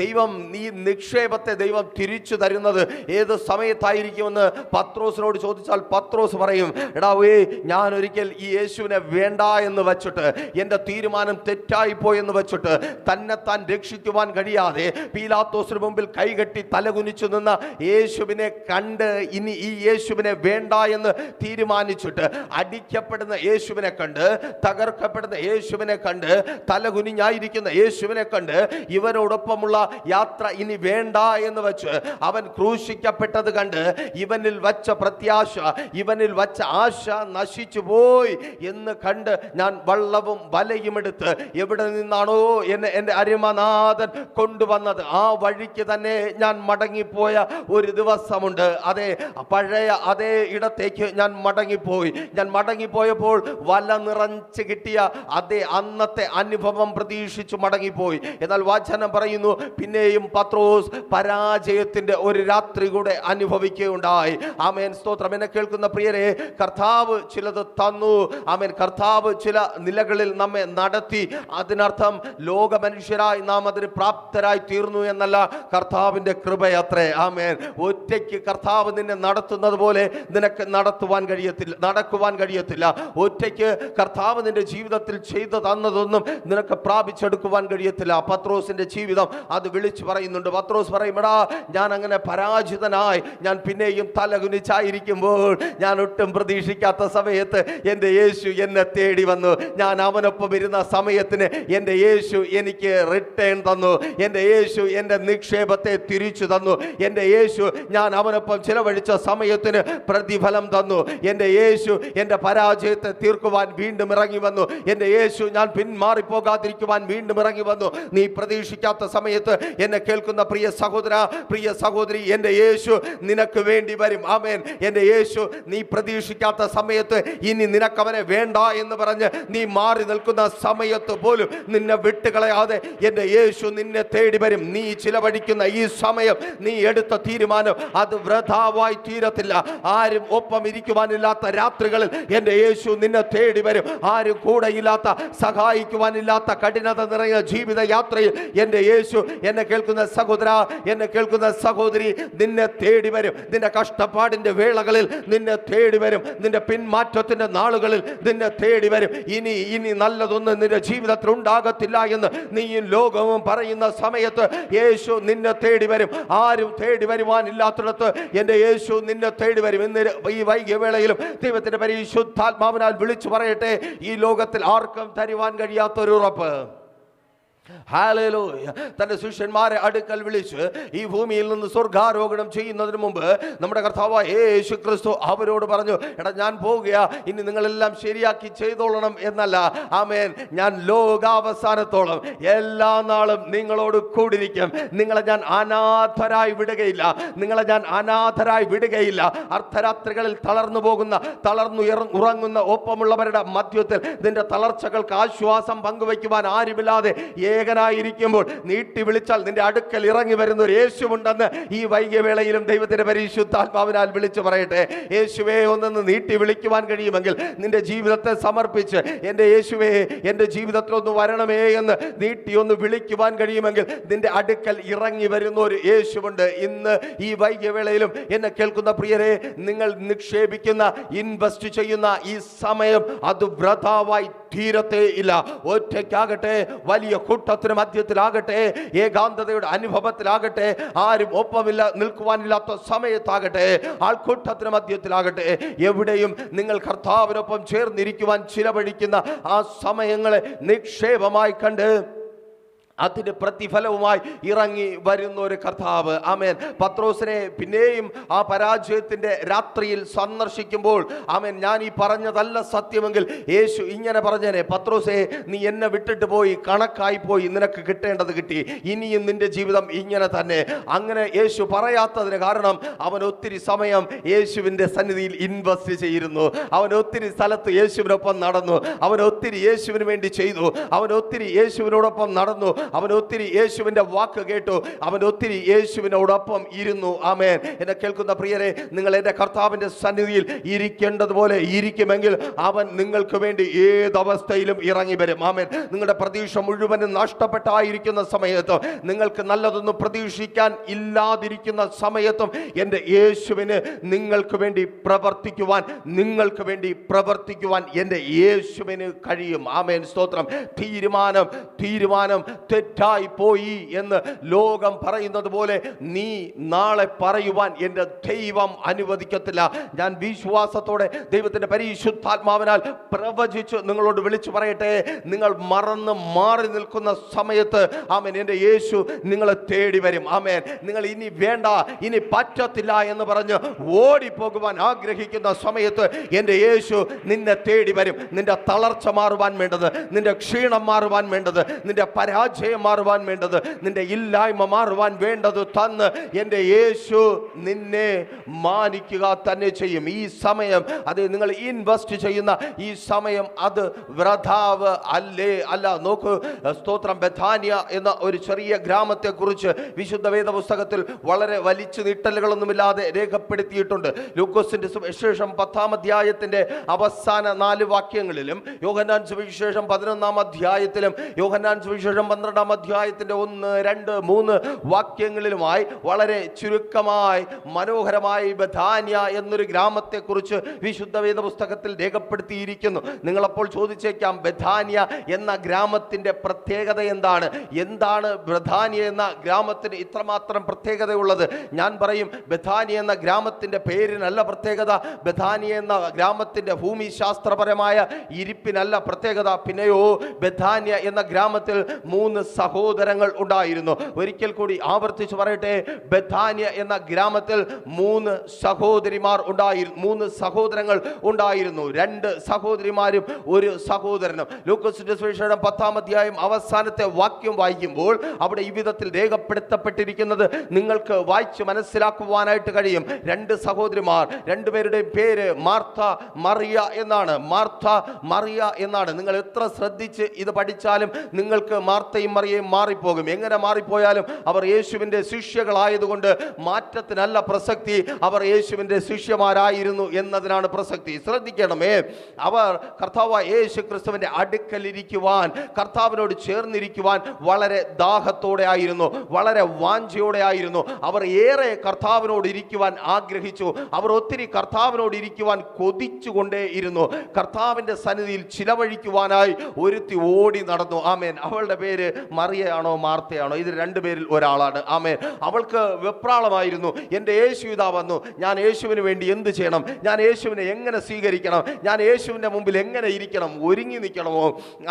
ദൈവം, ഈ നിക്ഷേപത്തെ ദൈവം തിരിച്ചു തരുന്നത് ഏത് സമയത്തായിരിക്കുമെന്ന് പത്രോസിനോട് ചോദിച്ചാൽ പത്രോസ് പറയും, എടാവേ, ഞാൻ ഒരിക്കൽ ഈ യേശുവിനെ വേണ്ട എന്ന് വെച്ചിട്ട്, എൻ്റെ തീരുമാനം തെറ്റായിപ്പോയെന്ന് വെച്ചിട്ട് തന്നെത്താൻ രക്ഷിക്കുവാൻ കഴിയാതെ പീലാത്തോസിന് മുമ്പിൽ കൈകെട്ടി തലകുനിച്ചു നിന്ന യേശുവിനെ കണ്ട് ഇനി ഈ യേശുവിനെ വേണ്ട എന്ന് തീരുമാനിച്ചിട്ട് അടിക്കപ്പെടുന്ന യേശുവിനെ കണ്ട്, തകർക്കപ്പെടുന്ന യേശുവിനെ കണ്ട്, തലകുനിഞ്ഞായിരിക്കുന്ന യേശുവിനെ കണ്ട് ഇവനോടൊപ്പമുള്ള യാത്ര ഇനി വേണ്ട എന്ന് വെച്ച് അവൻ ക്രൂശിക്കപ്പെട്ടത് കണ്ട് ഇവനിൽ വച്ച പ്രത്യാശ, ഇവനിൽ വച്ച ആശ നശിച്ചു പോയി എന്ന് കണ്ട് ഞാൻ വള്ളവും വലയും എടുത്ത് എവിടെ നിന്നാണോ എന്നെ എൻ്റെ അരിമനാഥൻ കൊണ്ടുവന്നത് ആ വഴിക്ക് തന്നെ ഞാൻ മടങ്ങിപ്പോയ ഒരു ദിവസമുണ്ട്. അതെ, പഴയ അതേ ഇടത്തേക്ക് ഞാൻ മടങ്ങിപ്പോയപ്പോൾ വല നിറച്ച് കിട്ടിയ അതേ അന്നത്തെ അനുഭവം പ്രതീക്ഷിച്ചു മടങ്ങിപ്പോയി. എന്നാൽ വചനം പറയുന്നു, പിന്നെയും പത്രോസ് പരാജയത്തിന്റെ ഒരു രാത്രി കൂടെ അനുഭവിക്കുകയുണ്ടായി. ആമേൻ, സ്തോത്രം. എന്നെ കേൾക്കുന്ന പ്രിയരെ, കർത്താവ് ചിലത് തന്നു. ആമേൻ. കർത്താവ് ചില നിലകളിൽ നമ്മെ നടത്തി. അതിനർത്ഥം ലോക മനുഷ്യരായി നാം അതിന് പ്രാപ്തരായി തീർന്നു എന്നല്ല, കർത്താവിന്റെ കൃപയത്രേ. ആമേൻ. ആമേൻ. ഒറ്റയ്ക്ക് കർത്താവ് നിന്നെ നടത്തുന്നത് പോലെ നിനക്ക് നടക്കുവാൻ കഴിയത്തില്ല. ഒറ്റയ്ക്ക് കർത്താവ് നിന്റെ ജീവിതത്തിൽ ചെയ്തു തന്നതൊന്നും നിനക്ക് പ്രാപിച്ചെടുക്കുവാൻ കഴിയത്തില്ല. പത്രോസിന്റെ ജീവിതം അത് വിളിച്ചു പറയുന്നുണ്ട്. പത്രോസ് പറയും, എടാ ഞാൻ അങ്ങനെ പരാജിതനായി ഞാൻ പിന്നെയും തലകുനിച്ചായിരിക്കുമ്പോൾ ഞാൻ ഒട്ടും പ്രതീക്ഷിക്കാത്ത സമയത്ത് എൻ്റെ യേശു എന്നെ തേടി വന്നു. ഞാൻ അവനൊപ്പം ഇരുന്ന സമയത്തിന് എൻ്റെ യേശു എനിക്ക് റിട്ടേൺ തന്നു. എൻ്റെ യേശു എൻ്റെ നിക്ഷേപത്തെ തിരിച്ചു തന്നു. എൻ്റെ യേശു ഞാൻ അവനൊപ്പം ചിലവഴിച്ച സമയത്തിന് പ്രതിഫലം തന്നു. എൻ്റെ യേശു എൻ്റെ പരാജയത്തെ തീർക്കുവാൻ വീണ്ടും ഇറങ്ങി വന്നു. എൻ്റെ യേശു ഞാൻ പിന്മാറിപ്പോകാതിരിക്കുവാൻ വീണ്ടും ഇറങ്ങി വന്നു. നീ പ്രതീക്ഷിക്കാത്ത സമയത്ത് എന്നെ കേൾക്കുന്ന പ്രിയ സഹോദര, പ്രിയ സഹോദരി, എൻ്റെ യേശു നിനക്ക് വേണ്ടി വരും. ആമേൻ. എൻ്റെ യേശു നീ പ്രതീക്ഷിക്കാത്ത സമയത്ത് ഇനി നിനക്കവനെ വേണ്ട എന്ന് പറഞ്ഞ് നീ മാറി നിൽക്കുന്ന സമയത്ത് പോലും നിന്നെ വിട്ടുകളയാതെ എൻ്റെ യേശു നിന്നെ തേടി വരും. നീ ചിലവഴിക്കുന്ന ഈ സമയം, നീ എടുത്ത തീരുമാനം അത് വൃഥാവായി തീരത്തില്ല. ആരും ഒപ്പം ഇരിക്കുവാനില്ലാത്ത രാത്രികളിൽ എൻ്റെ യേശു നിന്നെ തേടി വരും. ആരും കൂടെയില്ലാത്ത, സഹായിക്കുവാനില്ലാത്ത കഠിനത നിറഞ്ഞ ജീവിത യാത്രയിൽ എൻ്റെ യേശു, എന്നെ കേൾക്കുന്ന സഹോദര, എന്നെ കേൾക്കുന്ന സഹോദരി, നിന്നെ തേടി വരും. നിന്റെ കഷ്ടപ്പാടിന്റെ വേളകളിൽ നിന്നെ തേടി വരും. നിന്റെ പിന്മാറ്റത്തിന്റെ നാളുകളിൽ നിന്നെ തേടി വരും. ഇനി നല്ലതൊന്നും നിന്റെ ജീവിതത്തിൽ ഉണ്ടാകത്തില്ല എന്ന് നീയും ലോകവും പറയുന്ന സമയത്ത് യേശു നിന്നെ തേടി വരും. ആരും തേടി വരുവാനില്ലാത്തിടത്ത് എൻ്റെ യേശു നിന്നെ തേടി വരും. ഇന്ന് ഈ വൈകിയ വേളയിലും ദൈവത്തിന്റെ പരിശുദ്ധാത്മാവിനാൽ വിളിച്ചു പറയട്ടെ, ഈ ലോകത്തിൽ ആർക്കും തരുവാൻ കഴിയാത്തൊരു ഉറപ്പ്. ഹല്ലേലൂയ. തന്റെ ശിഷ്യന്മാരെ അടുക്കൽ വിളിച്ച് ഈ ഭൂമിയിൽ നിന്ന് സ്വർഗാരോഹണം ചെയ്യുന്നതിന് മുമ്പ് നമ്മുടെ കർത്താവായ യേശു ക്രിസ്തു അവരോട് പറഞ്ഞു, എടാ ഞാൻ പോവുകയാ, ഇനി നിങ്ങളെല്ലാം ശരിയാക്കി ചെയ്തോളണം എന്നല്ല. ആമേൻ. ഞാൻ ലോകാവസാനത്തോളം എല്ലാ നാളും നിങ്ങളോട് കൂടിരിക്കും. നിങ്ങളെ ഞാൻ അനാഥരായി വിടുകയില്ല. അർദ്ധരാത്രികളിൽ തളർന്നുറങ്ങുന്ന ഒപ്പമുള്ളവരുടെ മധ്യത്തിൽ നിന്റെ തളർച്ചകൾക്ക് ആശ്വാസം പങ്കുവയ്ക്കുവാൻ ആരുമില്ലാതെ ഏകനായിരിക്കുമ്പോൾ നീട്ടി വിളിച്ചാൽ നിന്റെ അടുക്കൽ ഇറങ്ങി വരുന്ന ഒരു യേശുവുണ്ടെന്ന് ഈ വൈകിയ വേളയിലും ദൈവത്തിന്റെ പരിശുദ്ധാത്മാവിനാൽ വിളിച്ചു പറയട്ടെ. യേശുവേ ഒന്നെന്ന് നീട്ടി വിളിക്കുവാൻ കഴിയുമെങ്കിൽ, നിന്റെ ജീവിതത്തെ സമർപ്പിച്ച് എൻ്റെ യേശുവേ എൻ്റെ ജീവിതത്തിൽ ഒന്ന് വരണമേ എന്ന് നീട്ടി ഒന്ന് വിളിക്കുവാൻ കഴിയുമെങ്കിൽ നിന്റെ അടുക്കൽ ഇറങ്ങി വരുന്ന ഒരു യേശുവുണ്ട്. ഇന്ന് ഈ വൈകിയ വേളയിലും എന്നെ കേൾക്കുന്ന പ്രിയരെ, നിങ്ങൾ നിക്ഷേപിക്കുന്ന, ഇൻവെസ്റ്റ് ചെയ്യുന്ന ഈ സമയം അത് വൃഥാവായി തീരത്തേ ഇല്ല. ഒറ്റയ്ക്കാകട്ടെ, വലിയ കൂട്ടത്തിന് മധ്യത്തിലാകട്ടെ, ഏകാന്തതയുടെ അനുഭവത്തിലാകട്ടെ, ആരും ഒപ്പമില്ല നിൽക്കുവാനില്ലാത്ത സമയത്താകട്ടെ, ആൾക്കൂട്ടത്തിന് മധ്യത്തിലാകട്ടെ, എവിടെയും നിങ്ങൾ കർത്താവിനൊപ്പം ചേർന്നിരിക്കുവാൻ ചിലവഴിക്കുന്ന ആ സമയങ്ങളെ നിക്ഷേപമായി കണ്ട് അതിന് പ്രതിഫലവുമായി ഇറങ്ങി വരുന്ന ഒരു കർത്താവ്. ആമേൻ. പത്രോസിനെ പിന്നെയും ആ പരാജയത്തിന്റെ രാത്രിയിൽ സന്ദർശിക്കുമ്പോൾ, ആമേൻ, ഞാൻ ഈ പറഞ്ഞതല്ല സത്യമെങ്കിൽ യേശു ഇങ്ങനെ പറഞ്ഞേനെ, പത്രോസേ നീ എന്നെ വിട്ടിട്ട് പോയി, കണക്കായി പോയി, നിനക്ക് കിട്ടേണ്ടത് കിട്ടി, ഇനിയും നിന്റെ ജീവിതം ഇങ്ങനെ തന്നെ. അങ്ങനെ യേശു പറയാത്തതിന് കാരണം അവൻ ഒത്തിരി സമയം യേശുവിൻ്റെ സന്നിധിയിൽ ഇൻവെസ്റ്റ് ചെയ്തിരുന്നു. അവൻ ഒത്തിരി സ്ഥലത്ത് യേശുവിനൊപ്പം നടന്നു. അവൻ ഒത്തിരി യേശുവിന് വേണ്ടി ചെയ്തു. അവൻ ഒത്തിരി യേശുവിനോടൊപ്പം നടന്നു. അവൻ ഒത്തിരി യേശുവിൻ്റെ വാക്ക് കേട്ടു. അവൻ ഒത്തിരി യേശുവിനോടൊപ്പം ഇരുന്നു. ആമേൻ. എന്നെ കേൾക്കുന്ന പ്രിയരെ, നിങ്ങൾ എൻ്റെ കർത്താവിൻ്റെ സന്നിധിയിൽ ഇരിക്കേണ്ടതുപോലെ ഇരിക്കുമെങ്കിൽ അവൻ നിങ്ങൾക്ക് വേണ്ടി ഏതവസ്ഥയിലും ഇറങ്ങി വരും. ആമേൻ. നിങ്ങളുടെ പ്രതീക്ഷ മുഴുവനും നഷ്ടപ്പെട്ടായിരിക്കുന്ന സമയത്തും, നിങ്ങൾക്ക് നല്ലതൊന്നും പ്രതീക്ഷിക്കാൻ ഇല്ലാതിരിക്കുന്ന സമയത്തും എൻ്റെ യേശുവിന് നിങ്ങൾക്ക് വേണ്ടി പ്രവർത്തിക്കുവാൻ എൻ്റെ യേശുവിന് കഴിയും. ആമേൻ. സ്തോത്രം. തീരുമാനം തെറ്റായി പോയി എന്ന് ലോകം പറയുന്നത് പോലെ നീ നാളെ പറയുവാൻ എൻ്റെ ദൈവം അനുവദിക്കത്തില്ല. ഞാൻ വിശ്വാസത്തോടെ ദൈവത്തിൻ്റെ പരിശുദ്ധാത്മാവിനാൽ പ്രവചിച്ച് നിങ്ങളോട് വിളിച്ചു പറയട്ടെ, നിങ്ങൾ മറന്ന് മാറി നിൽക്കുന്ന സമയത്ത്, ആമേൻ, എൻ്റെ യേശു നിങ്ങളെ തേടി വരും. ആമേൻ. നിങ്ങൾ ഇനി വേണ്ട, ഇനി പറ്റത്തില്ല എന്ന് പറഞ്ഞ് ഓടിപ്പോകുവാൻ ആഗ്രഹിക്കുന്ന സമയത്ത് എൻ്റെ യേശു നിന്നെ തേടി വരും. നിന്റെ തളർച്ച മാറുവാൻ വേണ്ടത്, നിന്റെ ക്ഷീണം മാറുവാൻ വേണ്ടത്, നിന്റെ പരാജയം മാറുവാൻ വേണ്ടത്, നിന്റെ ഇല്ലായ്മ മാറുവാൻ വേണ്ടത് തന്ന് എൻ്റെ യേശു നിന്നെ മാനിക്കുക തന്നെ ചെയ്യും. ഈ സമയം, അത് നിങ്ങൾ ഇൻവെസ്റ്റ് ചെയ്യുന്ന ഈ സമയം അത് വൃഥാവ് അല്ല. നോക്കൂ, സ്തോത്രം. ബഥാനിയ എന്ന ഒരു ചെറിയ ഗ്രാമത്തെ കുറിച്ച് വിശുദ്ധ വേദ പുസ്തകത്തിൽ വളരെ വലിച്ചു നീട്ടലുകളൊന്നുമില്ലാതെ രേഖപ്പെടുത്തിയിട്ടുണ്ട്. ലൂക്കോസിന്റെ സുവിശേഷം 10-ാം അധ്യായത്തിന്റെ അവസാന 4 വാക്യങ്ങളിലും, യോഹന്നാൻ സുവിശേഷം 11-ാം അധ്യായത്തിലും, യോഹന്നാൻ സുവിശേഷം 12 12 അധ്യായത്തിന്റെ 1, 2, 3 വാക്യങ്ങളിലുമായി വളരെ ചുരുക്കമായി മനോഹരമായി ബഥാന്യ എന്നൊരു ഗ്രാമത്തെക്കുറിച്ച് വിശുദ്ധ വേദ പുസ്തകത്തിൽ രേഖപ്പെടുത്തിയിരിക്കുന്നു. നിങ്ങളപ്പോൾ ചോദിച്ചേക്കാം, ബഥാന്യ എന്ന ഗ്രാമത്തിന്റെ പ്രത്യേകത എന്താണ്? എന്താണ് ബഥാന്യ എന്ന ഗ്രാമത്തിന് ഇത്രമാത്രം പ്രത്യേകതയുള്ളത്? ഞാൻ പറയും, ബഥാന്യ എന്ന ഗ്രാമത്തിന്റെ പേരിനല്ല പ്രത്യേകത, ബഥാന്യ എന്ന ഗ്രാമത്തിന്റെ ഭൂമിശാസ്ത്രപരമായ ഇരിപ്പിനല്ല പ്രത്യേകത. പിന്നെയോ, ബഥാന്യ എന്ന ഗ്രാമത്തിൽ 3 സഹോദരങ്ങൾ ഉണ്ടായിരുന്നു. ഒരിക്കൽ കൂടി ആവർത്തിച്ച് പറയട്ടെ, ബഥാന്യ എന്ന ഗ്രാമത്തിൽ 3 സഹോദരിമാർ ഉണ്ടായിരുന്നു, 3 സഹോദരങ്ങൾ ഉണ്ടായിരുന്നു. 2 സഹോദരിമാരും 1 സഹോദരനും. ലൂക്കോസിന്റെ സുവിശേഷം 10 അധ്യായം അവസാനത്തെ വാക്യം വായിക്കുമ്പോൾ അവിടെ ഈ വിധത്തിൽ രേഖപ്പെടുത്തപ്പെട്ടിരിക്കുന്നത് നിങ്ങൾക്ക് വായിച്ച് മനസ്സിലാക്കുവാനായിട്ട് കഴിയും. 2 സഹോദരിമാർ, 2 പേരുടെയും പേര് മാർത്ത, മറിയ എന്നാണ്. മാർത്ത, മറിയ എന്നാണ്. നിങ്ങൾ എത്ര ശ്രദ്ധിച്ച് ഇത് പഠിച്ചാലും നിങ്ങൾക്ക് മാർത്തയും മറിയയും മാറിപ്പോകും. എങ്ങനെ മാറിപ്പോയാലും അവർ യേശുവിൻ്റെ ശിഷ്യകളായതുകൊണ്ട് മാറ്റത്തിനല്ല പ്രസക്തി, അവർ യേശുവിൻ്റെ ശിഷ്യമാരായിരുന്നു എന്നതിനാണ് പ്രസക്തി. ശ്രദ്ധിക്കണമേ, അവർ കർത്താവായ യേശു ക്രിസ്തുവിൻ്റെ അടുക്കലിരിക്കുവാൻ, കർത്താവിനോട് ചേർന്നിരിക്കുവാൻ വളരെ ദാഹത്തോടെ ആയിരുന്നു, വളരെ വാഞ്ചയോടെ ആയിരുന്നു. അവർ ഏറെ കർത്താവിനോട് ഇരിക്കുവാൻ ആഗ്രഹിച്ചു. അവർ ഒത്തിരി കർത്താവിനോട് ഇരിക്കുവാൻ കൊതിച്ചുകൊണ്ടേ ഇരുന്നു. കർത്താവിൻ്റെ സന്നിധിയിൽ ചിലവഴിക്കുവാനായി ഒരുത്തി ഓടി നടന്നു. ആമേൻ. അവളുടെ പേര് മറിയയാണോ മാർത്തയാണോ? ഇത് 2 പേരിൽ ഒരാളാണ്. ആമേൻ. അവൾക്ക് വെപ്രാളമായിരുന്നു. എൻ്റെ യേശു ഇതാ വന്നു, ഞാൻ യേശുവിന് വേണ്ടി എന്ത് ചെയ്യണം? ഞാൻ യേശുവിനെ എങ്ങനെ സ്വീകരിക്കണം? ഞാൻ യേശുവിൻ്റെ മുമ്പിൽ എങ്ങനെ ഇരിക്കണം? ഒരുങ്ങി നിൽക്കണമോ?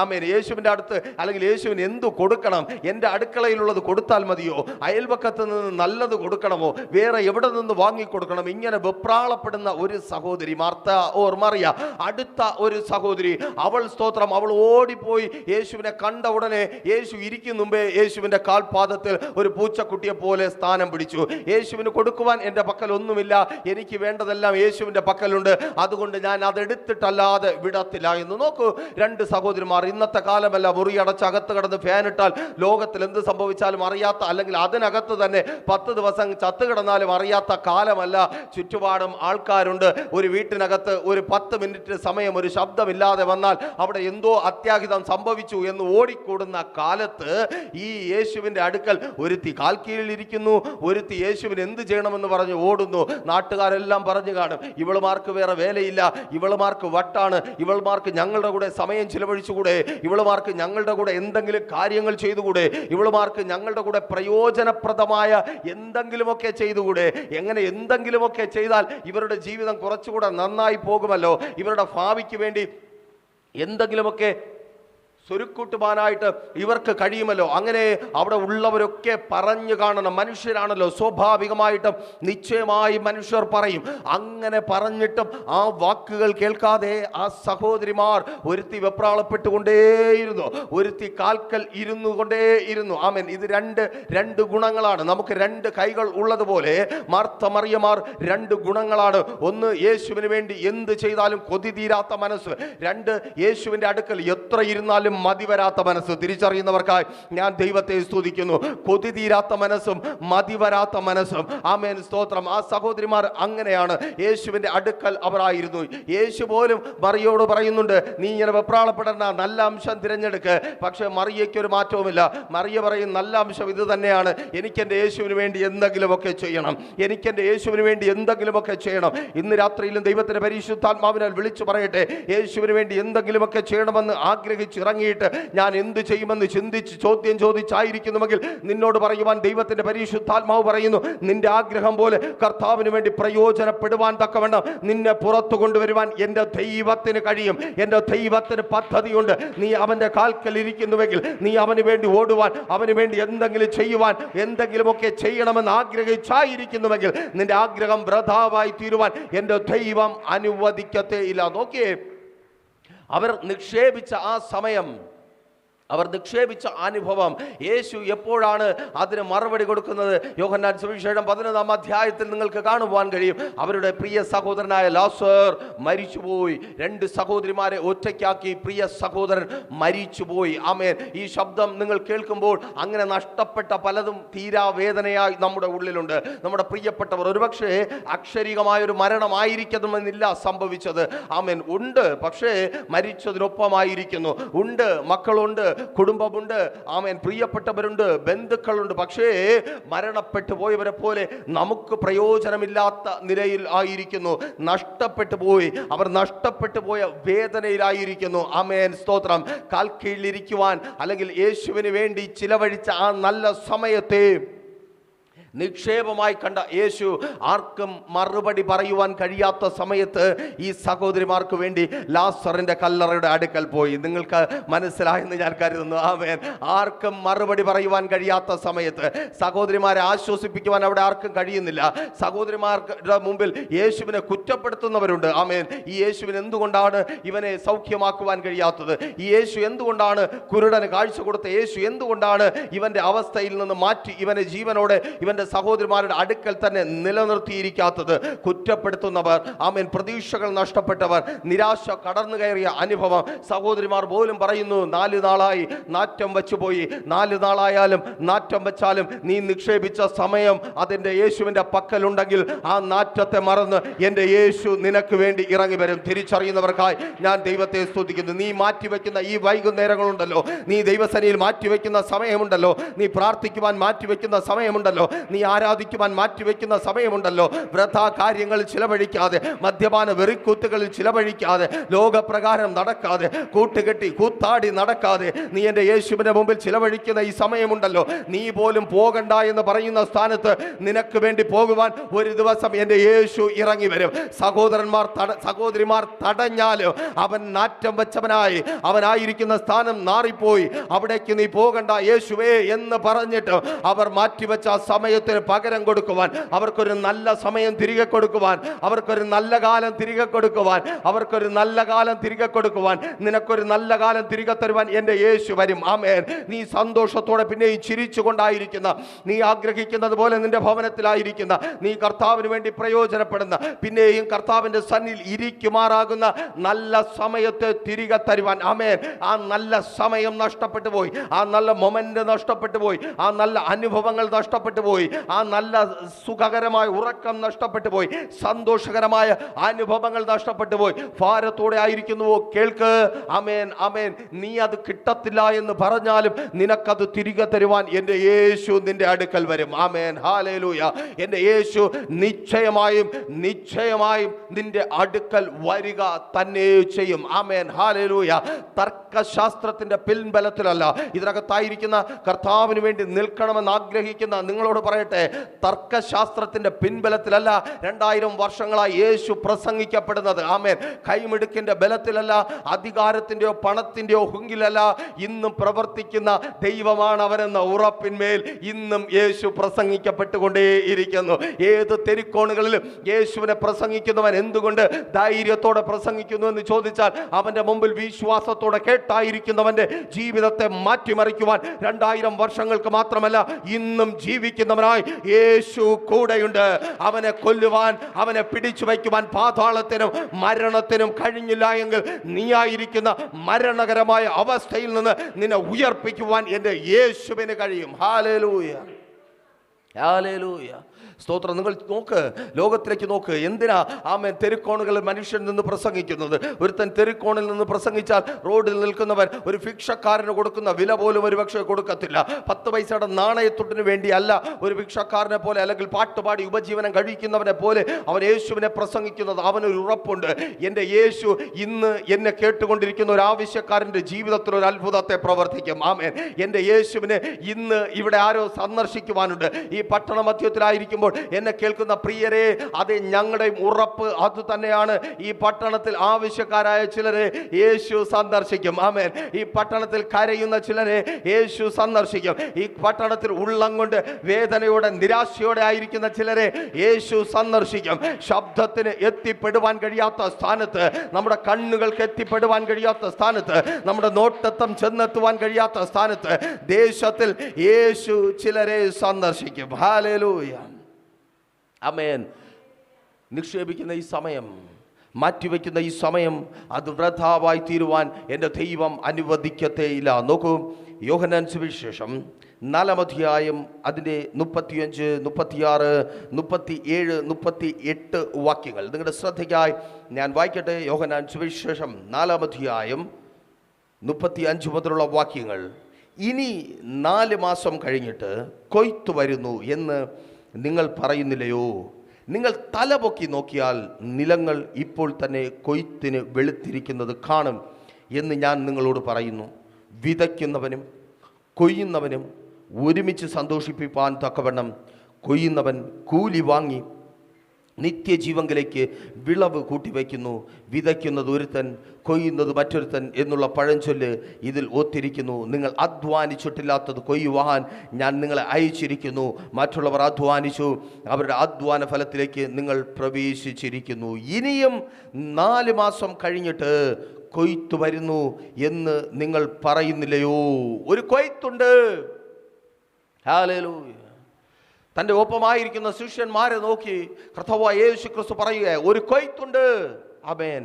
ആമേൻ. യേശുവിൻ്റെ അടുത്ത് അല്ലെങ്കിൽ യേശുവിന് എന്തു കൊടുക്കണം? എൻ്റെ അടുക്കളയിലുള്ളത് കൊടുത്താൽ മതിയോ? അയൽപക്കത്ത് നിന്ന് നല്ലത് കൊടുക്കണമോ? വേറെ എവിടെ നിന്ന് വാങ്ങിക്കൊടുക്കണം? ഇങ്ങനെ വെപ്രാളപ്പെടുന്ന ഒരു സഹോദരി മാർത്ത ഓർ മറിയ. അടുത്ത ഒരു സഹോദരി, അവൾ സ്തോത്രം, അവൾ ഓടിപ്പോയി യേശുവിനെ കണ്ട ഉടനെ യേശു ഇരിക്കും മുമ്പേ യേശുവിൻ്റെ കാൽപാദത്തിൽ ഒരു പൂച്ചക്കുട്ടിയെ പോലെ സ്ഥാനം പിടിച്ചു. യേശുവിന് കൊടുക്കുവാൻ എൻ്റെ പക്കൽ ഒന്നുമില്ല, എനിക്ക് വേണ്ടതെല്ലാം യേശുവിൻ്റെ പക്കലുണ്ട്, അതുകൊണ്ട് ഞാൻ അതെടുത്തിട്ടല്ലാതെ വിടത്തില്ല എന്ന്. നോക്കൂ, 2 സഹോദരിമാർ. ഇന്നത്തെ കാലമല്ല, മുറിയടച്ച് അകത്ത് കിടന്ന് ഫാനിട്ടാൽ ലോകത്തിൽ എന്ത് സംഭവിച്ചാലും അറിയാത്ത, അല്ലെങ്കിൽ അതിനകത്ത് തന്നെ 10 ദിവസം ചത്ത് കിടന്നാലും അറിയാത്ത കാലമല്ല. ചുറ്റുപാടും ആൾക്കാരുണ്ട്. ഒരു വീട്ടിനകത്ത് ഒരു 10 മിനിറ്റ് സമയം ഒരു ശബ്ദമില്ലാതെ വന്നാൽ അവിടെ എന്തോ അത്യാഹിതം സംഭവിച്ചു എന്ന് ഓടിക്കൂടുന്ന കാലത്ത് ഈ യേശുവിൻ്റെ അടുക്കൽ ഒരുത്തി കാൽ കീഴിലിരിക്കുന്നു, ഒരുത്തി യേശുവിന് എന്ത് ചെയ്യണമെന്ന് പറഞ്ഞ് ഓടുന്നു. നാട്ടുകാരെല്ലാം പറഞ്ഞു കാണും, ഇവളുമാർക്ക് വേറെ വേലയില്ല, ഇവളുമാർക്ക് വട്ടാണ്, ഇവളുമാർക്ക് ഞങ്ങളുടെ കൂടെ സമയം ചിലവഴിച്ചുകൂടെ, ഇവളുമാർക്ക് ഞങ്ങളുടെ കൂടെ എന്തെങ്കിലും കാര്യങ്ങൾ ചെയ്തുകൂടെ, ഇവളുമാർക്ക് ഞങ്ങളുടെ കൂടെ പ്രയോജനപ്രദമായ എന്തെങ്കിലുമൊക്കെ ചെയ്തുകൂടെ. എങ്ങനെ എന്തെങ്കിലുമൊക്കെ ചെയ്താൽ ഇവരുടെ ജീവിതം കുറച്ചുകൂടെ നന്നായി പോകുമല്ലോ, ഇവരുടെ ഭാവിക്ക് വേണ്ടി എന്തെങ്കിലുമൊക്കെ സ്വരുക്കൂട്ടുവാനായിട്ട് ഇവർക്ക് കഴിയുമല്ലോ. അങ്ങനെ അവിടെ ഉള്ളവരൊക്കെ പറഞ്ഞു കാണണം. മനുഷ്യരാണല്ലോ, സ്വാഭാവികമായിട്ടും നിശ്ചയമായി മനുഷ്യർ പറയും. അങ്ങനെ പറഞ്ഞിട്ടും ആ വാക്കുകൾ കേൾക്കാതെ ആ സഹോദരിമാർ ഒരുത്തി വെപ്രാളപ്പെട്ടുകൊണ്ടേയിരുന്നു, ഒരുത്തി കാൽക്കൽ ഇരുന്നു കൊണ്ടേയിരുന്നു. ആമേൻ. ഇത് രണ്ട് ഗുണങ്ങളാണ്. നമുക്ക് 2 കൈകൾ ഉള്ളതുപോലെ മാർത്ത മറിയമാർ 2 ഗുണങ്ങളാണ്. ഒന്ന്, യേശുവിന് വേണ്ടി എന്ത് ചെയ്താലും കൊതി തീരാത്ത മനസ്സ്. 2, യേശുവിൻ്റെ അടുക്കൽ എത്ര ഇരുന്നാലും മതി വരാത്ത മനസ്സ്. തിരിച്ചറിയുന്നവർക്കായി ഞാൻ ദൈവത്തെ സ്തുതിക്കുന്നു. കൊതി തീരാത്ത മനസ്സും മതി വരാത്ത മനസ്സും. ആമേൻ, സ്തോത്രം. ആ സഹോദരിമാർ അങ്ങനെയാണ്. യേശുവിൻ്റെ അടുക്കൽ അവരായിരുന്നു. യേശു പോലും മറിയോട് പറയുന്നുണ്ട്, നീ ഇങ്ങനെ വെപ്രാളപ്പെടേണ്ട, നല്ല അംശം തിരഞ്ഞെടുക്ക്. പക്ഷെ മറിയയ്ക്ക് ഒരു മാറ്റവുമില്ല. മറിയ പറയും, നല്ല അംശം ഇത് തന്നെയാണ്, എനിക്കെൻ്റെ യേശുവിന് വേണ്ടി എന്തെങ്കിലുമൊക്കെ ചെയ്യണം, എനിക്കെൻ്റെ യേശുവിന് വേണ്ടി എന്തെങ്കിലുമൊക്കെ ചെയ്യണം. ഇന്ന് രാത്രിയിലും ദൈവത്തിൻ്റെ പരിശുദ്ധാത്മാവിനാൽ വിളിച്ചു പറയട്ടെ, യേശുവിന് വേണ്ടി എന്തെങ്കിലുമൊക്കെ ചെയ്യണമെന്ന് ആഗ്രഹിച്ചിറങ്ങിയിട്ട് ഞാൻ എന്ത് ചെയ്യുമെന്ന് ചിന്തിച്ച് ചോദ്യം ചോദിച്ചായിരിക്കുന്നുവെങ്കിൽ നിന്നോട് പറയുവാൻ ദൈവത്തിന്റെ പരിശുദ്ധാത്മാവ് പറയുന്നു, നിന്റെ ആഗ്രഹം പോലെ കർത്താവിന് വേണ്ടി പ്രയോജനപ്പെടുവാൻ തക്കവണ്ണം നിന്നെ പുറത്തു കൊണ്ടുവരുവാൻ എൻ്റെ ദൈവത്തിന് കഴിയും. എൻ്റെ ദൈവത്തിന് പദ്ധതിയുണ്ട്. നീ അവൻ്റെ കാൽക്കൽ ഇരിക്കുന്നുവെങ്കിൽ, നീ അവന് വേണ്ടി ഓടുവാൻ, അവന് വേണ്ടി എന്തെങ്കിലും ചെയ്യുവാൻ, എന്തെങ്കിലുമൊക്കെ ചെയ്യണമെന്ന് ആഗ്രഹിച്ചായിരിക്കുന്നുവെങ്കിൽ നിന്റെ ആഗ്രഹം വൃഥാവായി തീരുവാൻ എൻ്റെ ദൈവം അനുവദിക്കത്തേ ഇല്ല. നോക്കിയേ, അവർ നിക്ഷേപിച്ച ആ സമയം, അവർ നിക്ഷേപിച്ച അനുഭവം, യേശു എപ്പോഴാണ് അതിന് മറുപടി കൊടുക്കുന്നത്? യോഹന്നാൻ സുവിശേഷം 11 അധ്യായത്തിൽ നിങ്ങൾക്ക് കാണുവാൻ കഴിയും. അവരുടെ പ്രിയ സഹോദരനായ ലാസർ മരിച്ചുപോയി. 2 സഹോദരിമാരെ ഒറ്റയ്ക്കാക്കി പ്രിയ സഹോദരൻ മരിച്ചുപോയി. ആമേൻ. ഈ ശബ്ദം നിങ്ങൾ കേൾക്കുമ്പോൾ അങ്ങനെ നഷ്ടപ്പെട്ട പലതും തീരാവേദനയായി നമ്മുടെ ഉള്ളിലുണ്ട്. നമ്മുടെ പ്രിയപ്പെട്ടവർ ഒരുപക്ഷെ അക്ഷരികമായൊരു മരണമായിരിക്കണമെന്നില്ല സംഭവിച്ചത്. ആമേൻ. ഉണ്ട്, പക്ഷേ മരിച്ചതിനൊപ്പമായിരിക്കുന്നു. ഉണ്ട്, മക്കളുണ്ട്, കുടുംബമുണ്ട്, ആമേൻ, പ്രിയപ്പെട്ടവരുണ്ട്, ബന്ധുക്കളുണ്ട്. പക്ഷേ മരണപ്പെട്ടു പോയവരെ പോലെ നമുക്ക് പ്രയോജനമില്ലാത്ത നിലയിൽ ആയിരിക്കുന്നു. നഷ്ടപ്പെട്ടു പോയി, അവർ നഷ്ടപ്പെട്ടു പോയ വേദനയിലായിരിക്കുന്നു. ആമേൻ, സ്തോത്രം. കാൽ കീഴിലിരിക്കുവാൻ അല്ലെങ്കിൽ യേശുവിന് വേണ്ടി ചിലവഴിച്ച ആ നല്ല സമയത്തെ നിക്ഷേപമായി കണ്ട യേശു ആർക്കും മറുപടി പറയുവാൻ കഴിയാത്ത സമയത്ത് ഈ സഹോദരിമാർക്ക് വേണ്ടി ലാസറിന്റെ കല്ലറയുടെ അടുക്കൽ പോയി. നിങ്ങൾക്ക് മനസ്സിലായെന്ന് ഞാൻ കരുതുന്നു. ആമേൻ. ആർക്കും മറുപടി പറയുവാൻ കഴിയാത്ത സമയത്ത് സഹോദരിമാരെ ആശ്വസിപ്പിക്കുവാൻ അവിടെ ആർക്കും കഴിയുന്നില്ല. സഹോദരിമാരുടെ മുമ്പിൽ യേശുവിനെ കുറ്റപ്പെടുത്തുന്നവരുണ്ട്. ആമേൻ. ഈ യേശുവിന് എന്തുകൊണ്ടാണ് ഇവനെ സൗഖ്യമാക്കുവാൻ കഴിയാത്തത്? ഈ യേശു എന്തുകൊണ്ടാണ് കുരുടന് കാഴ്ച കൊടുത്ത യേശു എന്തുകൊണ്ടാണ് ഇവന്റെ അവസ്ഥയിൽ നിന്ന് മാറ്റി ഇവനെ ജീവനോടെ ഇവന്റെ സഹോദരിമാരുടെ അടുക്കൽ തന്നെ നിലനിർത്തിയിരിക്കാത്തത്? കുറ്റപ്പെടുത്തുന്നവർ, ആമേൻ, പ്രതീക്ഷകൾ നഷ്ടപ്പെട്ടവർ, നിരാശ കടന്നു കയറിയ അനുഭവം. സഹോദരിമാർ പോലും പറയുന്നു, 4 നാളായി നാറ്റം വെച്ചുപോയി. 4 നാളായാലും നാറ്റം വെച്ചാലും നീ നിക്ഷേപിച്ച സമയം അതിൻ്റെ യേശുവിൻ്റെ പക്കലുണ്ടെങ്കിൽ ആ നാറ്റത്തെ മറന്ന് എൻ്റെ യേശു നിനക്ക് വേണ്ടി ഇറങ്ങി വരും. തിരിച്ചറിയുന്നവർക്കായി ഞാൻ ദൈവത്തെ സ്തുതിക്കുന്നു. നീ മാറ്റിവെക്കുന്ന ഈ വൈകുന്നേരങ്ങളുണ്ടല്ലോ, നീ ദൈവസന്നിധിയിൽ മാറ്റിവെക്കുന്ന സമയമുണ്ടല്ലോ, നീ പ്രാർത്ഥിക്കുവാൻ മാറ്റിവെക്കുന്ന സമയമുണ്ടല്ലോ, നീ ആരാധിക്കുവാൻ മാറ്റിവെക്കുന്ന സമയമുണ്ടല്ലോ, വൃഥാ കാര്യങ്ങളിൽ ചിലവഴിക്കാതെ, മദ്യപാന വെറിക്കൂത്തുകളിൽ ചിലവഴിക്കാതെ, ലോകപ്രകാരം നടക്കാതെ, കൂട്ടുകെട്ടി കൂത്താടി നടക്കാതെ നീ എൻ്റെ യേശുവിൻ്റെ മുമ്പിൽ ചിലവഴിക്കുന്ന ഈ സമയമുണ്ടല്ലോ, നീ പോലും പോകണ്ട എന്ന് പറയുന്ന സ്ഥാനത്ത് നിനക്ക് വേണ്ടി പോകുവാൻ ഒരു ദിവസം എൻ്റെ യേശു ഇറങ്ങി വരും. സഹോദരിമാർ തടഞ്ഞാലും അവൻ നാറ്റം വെച്ചവനായി അവനായിരിക്കുന്ന സ്ഥാനം നാറിപ്പോയി. അവിടേക്ക് നീ പോകണ്ട യേശുവേ എന്ന് പറഞ്ഞിട്ട് അവർ മാറ്റിവെച്ച സമയത്തിന് പകരം കൊടുക്കുവാൻ, അവർക്കൊരു നല്ല സമയം തിരികെ കൊടുക്കുവാൻ, അവർക്കൊരു നല്ല കാലം തിരികെ കൊടുക്കുവാൻ, അവർക്കൊരു നല്ല കാലം തിരികെ കൊടുക്കുവാൻ, നിനക്കൊരു നല്ല കാലം തിരികെ തരുവാൻ എൻ്റെ യേശു വരും. ആമേൻ. നീ സന്തോഷത്തോടെ പിന്നെയും ചിരിച്ചുകൊണ്ടായിരിക്കുന്ന, നീ ആഗ്രഹിക്കുന്നത് പോലെ നിന്റെ ഭവനത്തിലായിരിക്കുന്ന, നീ കർത്താവിന് വേണ്ടി പ്രയോജനപ്പെടുന്ന, പിന്നെയും കർത്താവിൻ്റെ സന്നിധിയിൽ ഇരിക്കുമാറാകുന്ന നല്ല സമയത്തെ തിരികെ തരുവാൻ. ആമേൻ. ആ നല്ല സമയം നഷ്ടപ്പെട്ടു പോയി, ആ നല്ല മൊമെന്റ് നഷ്ടപ്പെട്ടു പോയി, ആ നല്ല അനുഭവങ്ങൾ നഷ്ടപ്പെട്ടു പോയി, ആ നല്ല സുഖകരമായ ഉറക്കം നഷ്ടപ്പെട്ടു പോയി, സന്തോഷകരമായ അനുഭവങ്ങൾ നഷ്ടപ്പെട്ടു പോയി. ഭാരത്തോടെ ആയിരിക്കുന്നുവോ? കേൾക്ക്. ആമേൻ, ആമേൻ. നീ അത് കിട്ടത്തില്ല എന്ന് പറഞ്ഞാലും നിനക്കത് തിരികെ തരുവാൻ എൻ്റെ യേശു നിന്റെ അടുക്കൽ വരും. ആമേൻ, ഹല്ലേലൂയ. എൻ്റെ യേശു നിശ്ചയമായും നിന്റെ അടുക്കൽ വരിക തന്നെ ചെയ്യും. ആമേൻ, ഹല്ലേലൂയ. തർക്കശാസ്ത്രത്തിന്റെ പിൻബലത്തിലല്ല, ഇതിനകത്തായിരിക്കുന്ന കർത്താവിന് വേണ്ടി നിൽക്കണമെന്ന് ആഗ്രഹിക്കുന്ന നിങ്ങളോട് പറയട്ടെ, തർക്കശാസ്ത്രത്തിന്റെ പിൻബലത്തിലല്ല 2000 വർഷങ്ങളായി യേശു പ്രസംഗിക്കപ്പെടുന്നത്. ആമേൻ. കൈമിടുക്കിന്റെ ബലത്തിലല്ല, അധികാരത്തിന്റെയോ പണത്തിന്റെയോ ഹുങ്കിലല്ല. ഇന്നും പ്രവർത്തിക്കുന്ന ദൈവമാണ് അവരെന്ന ഉറപ്പിന്മേൽ ഇന്നും യേശു പ്രസംഗിക്കപ്പെട്ടുകൊണ്ടേയിരിക്കുന്നു. ഏത് തെരുക്കോണുകളിലും യേശുവിനെ പ്രസംഗിക്കുന്നവൻ എന്തുകൊണ്ട് ധൈര്യത്തോടെ പ്രസംഗിക്കുന്നു എന്ന് ചോദിച്ചാൽ, അവന്റെ മുമ്പിൽ വിശ്വാസത്തോടെ കേട്ടായിരിക്കുന്നവന്റെ ജീവിതത്തെ മാറ്റിമറിക്കുവാൻ 2000 വർഷങ്ങൾക്ക് മാത്രമല്ല ഇന്നും ജീവിക്കുന്നവനായി യേശു കൂടെയുണ്ട്. അവനെ കൊല്ലുവാൻ, അവനെ പിടിച്ചു വയ്ക്കുവാൻ പാതാളത്തിനും മരണത്തിനും കഴിഞ്ഞില്ല എങ്കിൽ നീയായിരിക്കുന്ന മരണകരമായ അവസ്ഥയിൽ നിന്ന് നിന്നെ ഉയർപ്പിക്കുവാൻ എൻ്റെ യേശുവിന് കഴിയും. Hallelujah, hallelujah. സ്തോത്രം. നിങ്ങൾ നോക്ക്, ലോകത്തിലേക്ക് നോക്ക്. എന്തിനാ ആമേൻ തെരുക്കോണുകളിൽ മനുഷ്യൻ നിന്ന് പ്രസംഗിക്കുന്നത്? ഒരുത്തൻ തെരുക്കോണിൽ നിന്ന് പ്രസംഗിച്ചാൽ റോഡിൽ നിൽക്കുന്നവൻ ഒരു ഭിക്ഷക്കാരന് കൊടുക്കുന്ന വില പോലും ഒരു പക്ഷേ കൊടുക്കത്തില്ല. 10 പൈസയുടെ നാണയത്തുട്ടിന് വേണ്ടിയല്ല ഒരു ഭിക്ഷക്കാരനെ പോലെ അല്ലെങ്കിൽ പാട്ടുപാടി ഉപജീവനം കഴിക്കുന്നവനെ പോലെ അവൻ യേശുവിനെ പ്രസംഗിക്കുന്നത്. അവനൊരു ഉറപ്പുണ്ട്, എൻ്റെ യേശു ഇന്ന് എന്നെ കേട്ടുകൊണ്ടിരിക്കുന്ന ഒരു ആവശ്യക്കാരൻ്റെ ജീവിതത്തിൽ ഒരു അത്ഭുതത്തെ പ്രവർത്തിക്കും. ആമേൻ. എൻ്റെ യേശുവിനെ ഇന്ന് ഇവിടെ ആരോ സന്ദർശിക്കുവാനുണ്ട്. ഈ പട്ടണ മധ്യത്തിലായിരിക്കുമ്പോൾ എന്നെ കേൾക്കുന്ന പ്രിയരെ, അത് ഞങ്ങളുടെ ഉറപ്പ് അത് തന്നെയാണ്. ഈ പട്ടണത്തിൽ ആവശ്യക്കാരായ ചിലരെ യേശു സന്ദർശിക്കും. ആമേൻ. ഈ പട്ടണത്തിൽ കരയുന്ന ചിലരെ യേശു സന്ദർശിക്കും. ഈ പട്ടണത്തിൽ ഉള്ളം കൊണ്ട് വേദനയോടെ നിരാശയോടെ ആയിരിക്കുന്ന ചിലരെ യേശു സന്ദർശിക്കും. ശബ്ദത്തിന് എത്തിപ്പെടുവാൻ കഴിയാത്ത സ്ഥാനത്ത്, നമ്മുടെ കണ്ണുകൾക്ക് എത്തിപ്പെടുവാൻ കഴിയാത്ത സ്ഥാനത്ത്, നമ്മുടെ നോട്ടത്തം ചെന്നെത്തുവാൻ കഴിയാത്ത സ്ഥാനത്ത് ദേശത്തിൽ യേശു ചിലരെ സന്ദർശിക്കും. ഹല്ലേലൂയ, ആമേൻ. നിക്ഷേപിക്കുന്ന ഈ സമയം, മാറ്റിവെക്കുന്ന ഈ സമയം അത് വൃഥാവായി തീരുവാൻ എൻ്റെ ദൈവം അനുവദിക്കത്തേയില്ല. നോക്കൂ, യോഹന്നാൻ സുവിശേഷം 4-ാം അധ്യായം അതിൻ്റെ 35, 36, 37, 38 വാക്യങ്ങൾ നിങ്ങളുടെ ശ്രദ്ധയ്ക്കായി ഞാൻ വായിക്കട്ടെ. യോഹന്നാൻ സുവിശേഷം 4-ാം അധ്യായം 35 മുതലുള്ള വാക്യങ്ങൾ. ഇനി 4 മാസം കഴിഞ്ഞിട്ട് കൊയ്ത്ത് വരുന്നു എന്ന് നിങ്ങൾ പറയുന്നില്ലയോ? നിങ്ങൾ തലപൊക്കി നോക്കിയാൽ നിലങ്ങൾ ഇപ്പോൾ തന്നെ കൊയ്ത്തിന് വെളുത്തിരിക്കുന്നത് കാണും എന്ന് ഞാൻ നിങ്ങളോട് പറയുന്നു. വിതയ്ക്കുന്നവനും കൊയ്യുന്നവനും ഒരുമിച്ച് സന്തോഷിപ്പിപ്പാൻ തക്കവണ്ണം കൊയ്യുന്നവൻ കൂലി വാങ്ങി നിത്യജീവങ്കിലേക്ക് വിളവ് കൂട്ടിവയ്ക്കുന്നു. വിതയ്ക്കുന്നത് ഒരുത്തൻ, കൊയ്യുന്നത് മറ്റൊരുത്തൻ എന്നുള്ള പഴഞ്ചൊല്ല് ഇതിൽ ഒത്തിരിക്കുന്നു. നിങ്ങൾ അധ്വാനിച്ചിട്ടില്ലാത്തത് കൊയ്യുവാൻ ഞാൻ നിങ്ങളെ അയച്ചിരിക്കുന്നു. മറ്റുള്ളവർ അധ്വാനിച്ചു, അവരുടെ അധ്വാന ഫലത്തിലേക്ക് നിങ്ങൾ പ്രവേശിച്ചിരിക്കുന്നു. ഇനിയും 4 മാസം കഴിഞ്ഞിട്ട് കൊയ്ത്ത് വരുന്നു എന്ന് നിങ്ങൾ പറയുന്നില്ലയോ? ഒരു കൊയ്ത്തുണ്ട്. ഹല്ലേലൂയ. തൻ്റെ ഒപ്പമായിരിക്കുന്ന ശിഷ്യന്മാരെ നോക്കി കർത്താവായ യേശു ക്രിസ്തു പറയുക, ഒരു കൊയ്ത്തുണ്ട്. ആമേൻ.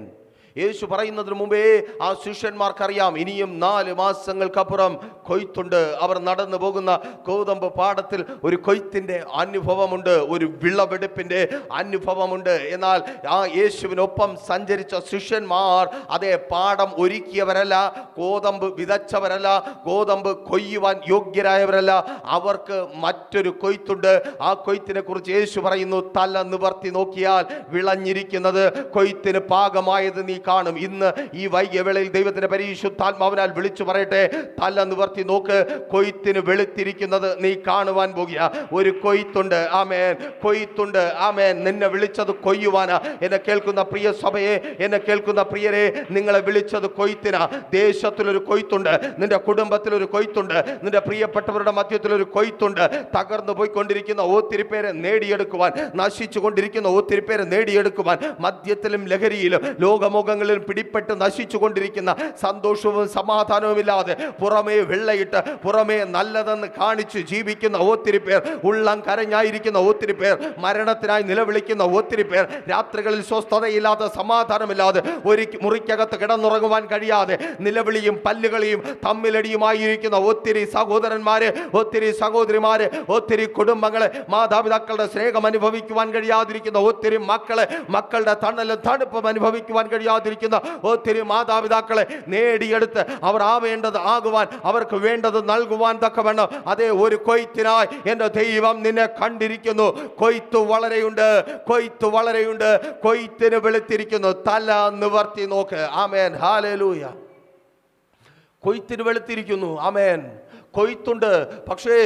യേശു പറയുന്നതിന് മുമ്പേ ആ ശിഷ്യന്മാർക്കറിയാം ഇനിയും 4 മാസങ്ങൾക്കപ്പുറം കൊയ്ത്തുണ്ട്. അവർ നടന്നു പോകുന്ന ഗോതമ്പ് പാടത്തിൽ ഒരു കൊയ്ത്തിൻ്റെ അനുഭവമുണ്ട്, ഒരു വിളവെടുപ്പിൻ്റെ അനുഭവമുണ്ട്. എന്നാൽ ആ യേശുവിനൊപ്പം സഞ്ചരിച്ച ശിഷ്യന്മാർ അതേ പാടം ഒരുക്കിയവരല്ല, ഗോതമ്പ് വിതച്ചവരല്ല, ഗോതമ്പ് കൊയ്യുവാൻ യോഗ്യരായവരല്ല. അവർക്ക് മറ്റൊരു കൊയ്ത്തുണ്ട്. ആ കൊയ്ത്തിനെ കുറിച്ച് യേശു പറയുന്നു, തല നിവർത്തി നോക്കിയാൽ വിളഞ്ഞിരിക്കുന്നത്, കൊയ്ത്തിന് പാകമായത് നീ കാണും. ഇന്ന് ഈ വൈകിയ വേളയിൽ ദൈവത്തിന്റെ പരിശുദ്ധാത്മാവിനാൽ വിളിച്ചു പറയട്ടെ, തല നിവർത്തി നോക്ക്, കൊയ്ത്തിന് വെളുത്തിരിക്കുന്നത് നീ കാണുവാൻ പോകുക. ഒരു കൊയ്ത്തുണ്ട്. ആമേൻ. കൊയ്ത്തുണ്ട്. ആമേൻ. നിന്നെ വിളിച്ചത് കൊയ്യുവാനാ. എന്നെ കേൾക്കുന്ന പ്രിയ സഭയെ, എന്നെ കേൾക്കുന്ന പ്രിയരെ, നിങ്ങളെ വിളിച്ചത് കൊയ്ത്തിനാ. ദേശത്തിലൊരു കൊയ്ത്തുണ്ട്, നിന്റെ കുടുംബത്തിലൊരു കൊയ്ത്തുണ്ട്, നിന്റെ പ്രിയപ്പെട്ടവരുടെ മധ്യത്തിലൊരു കൊയ്ത്തുണ്ട്. തകർന്നു പോയിക്കൊണ്ടിരിക്കുന്ന ഒത്തിരി പേരെ നേടിയെടുക്കുവാൻ, നശിച്ചു കൊണ്ടിരിക്കുന്ന ഒത്തിരി പേരെ നേടിയെടുക്കുവാൻ, മദ്യത്തിലും ലഹരിയിലും ലോകമുഖങ്ങളിലും പിടിപ്പെട്ട് നശിച്ചു കൊണ്ടിരിക്കുന്ന, സന്തോഷവും സമാധാനവും ഇല്ലാതെ പുറമേ വെള്ളയിട്ട് പുറമേ നല്ലതെന്ന് കാണിച്ച് ജീവിക്കുന്ന ഒത്തിരി പേർ, ഉള്ളം കരഞ്ഞായിരിക്കുന്ന ഒത്തിരി പേർ, മരണത്തിനായി നിലവിളിക്കുന്ന ഒത്തിരി പേർ, രാത്രികളിൽ സ്വസ്ഥതയില്ലാതെ സമാധാനമില്ലാതെ ഒരു മുറിക്കകത്ത് കിടന്നുറങ്ങുവാൻ കഴിയാതെ നിലവിളിയും പല്ലുകളിയും തമ്മിലടിയുമായിരിക്കുന്ന ഒത്തിരി സഹോദരന്മാര്, ഒത്തിരി സഹോദരിമാര്, ഒത്തിരി കുടുംബങ്ങളെ, മാതാപിതാക്കളുടെ സ്നേഹം അനുഭവിക്കുവാൻ കഴിയാതിരിക്കുന്ന ഒത്തിരി മക്കളെ, മക്കളുടെ തണലും തണുപ്പും അനുഭവിക്കുവാൻ കഴിയാതിരിക്കുന്ന ഒത്തിരി മാതാപിതാക്കളെ നേടിയെടുത്ത് അവർ ആവേണ്ടത് ആകുവാൻ, അവർക്ക് വേണ്ടത് നൽകുവാൻ തക്കവണ്ണം അതേ ഒരു കൊയ്ത്തിനായി എൻ്റെ ദൈവം നിന്നെ കണ്ടിരിക്കുന്നു. കൊയ്ത്ത് വളരെയുണ്ട്, കൊയ്ത്ത് വളരെയുണ്ട്. കൊയ്ത്തിന് വെളുത്തിരിക്കുന്നു. തല നിവർത്തി നോക്ക്. ആമേൻ. ഹല്ലേലൂയ. കൊയ്ത്തിന് വെളുത്തിരിക്കുന്നു. ആമേൻ. കൊയ്ത്തുണ്ട്. പക്ഷേ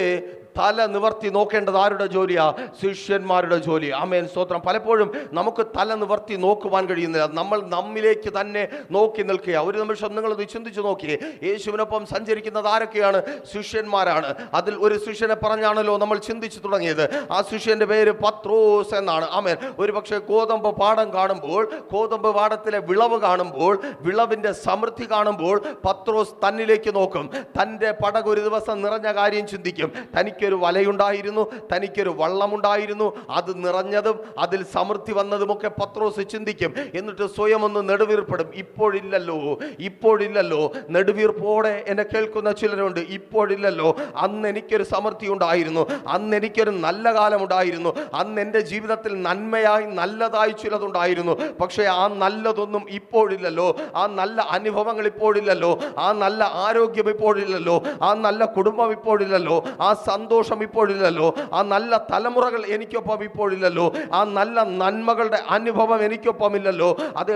തല നിവർത്തി നോക്കേണ്ടത് ആരുടെ ജോലിയാ? ശിഷ്യന്മാരുടെ ജോലി. ആമേൻ. സ്തോത്രം. പലപ്പോഴും നമുക്ക് തല നിവർത്തി നോക്കുവാൻ കഴിയുന്നില്ല. നമ്മൾ നമ്മിലേക്ക് തന്നെ നോക്കി നിൽക്കുക. ഒരു നിമിഷം നിങ്ങളത് ചിന്തിച്ചു നോക്കിയേ. യേശുവിനൊപ്പം സഞ്ചരിക്കുന്നത് ആരൊക്കെയാണ്? ശിഷ്യന്മാരാണ്. അതിൽ ഒരു ശിഷ്യനെ പറഞ്ഞാണല്ലോ നമ്മൾ ചിന്തിച്ചു തുടങ്ങിയത്. ആ ശിഷ്യന്റെ പേര് പത്രോസ് എന്നാണ്. ആമേൻ. ഒരു പക്ഷേ ഗോതമ്പ് പാടം കാണുമ്പോൾ, ഗോതമ്പ് പാടത്തിലെ വിളവ് കാണുമ്പോൾ, വിളവിന്റെ സമൃദ്ധി കാണുമ്പോൾ പത്രോസ് തന്നിലേക്ക് നോക്കും. തൻ്റെ പടക് ഒരു ദിവസം നിറഞ്ഞ കാര്യം ചിന്തിക്കും. തനിക്കൊരു വലയുണ്ടായിരുന്നു, തനിക്കൊരു വള്ളമുണ്ടായിരുന്നു, അത് നിറഞ്ഞതും അതിൽ സമൃദ്ധി വന്നതുമൊക്കെ പത്രോസ് ചിന്തിക്കും. എന്നിട്ട് സ്വയം ഒന്ന് നെടുവീർപ്പെടും. ഇപ്പോഴില്ലല്ലോ, ഇപ്പോഴില്ലല്ലോ. നെടുവീർപ്പോടെ എന്നെ കേൾക്കുന്ന ചിലരുണ്ട്. ഇപ്പോഴില്ലല്ലോ. അന്ന് എനിക്കൊരു സമൃദ്ധി ഉണ്ടായിരുന്നു, അന്ന് എനിക്കൊരു നല്ല കാലമുണ്ടായിരുന്നു, അന്ന് എൻ്റെ ജീവിതത്തിൽ നന്മയായി നല്ലതായി ചിലതുണ്ടായിരുന്നു. പക്ഷേ ആ നല്ലതൊന്നും ഇപ്പോഴില്ലല്ലോ. ആ നല്ല അനുഭവങ്ങൾ ഇപ്പോഴില്ലല്ലോ. ആ നല്ല ആരോഗ്യം ഇപ്പോഴില്ലല്ലോ. ആ നല്ല കുടുംബം ഇപ്പോഴില്ലല്ലോ. ആ സന്തോഷം ഇപ്പോഴില്ലല്ലോ. ആ നല്ല തലമുറകൾ എനിക്കൊപ്പം ഇപ്പോഴില്ലല്ലോ. ആ നല്ല നന്മകളുടെ അനുഭവം എനിക്കൊപ്പമില്ലല്ലോ. അത്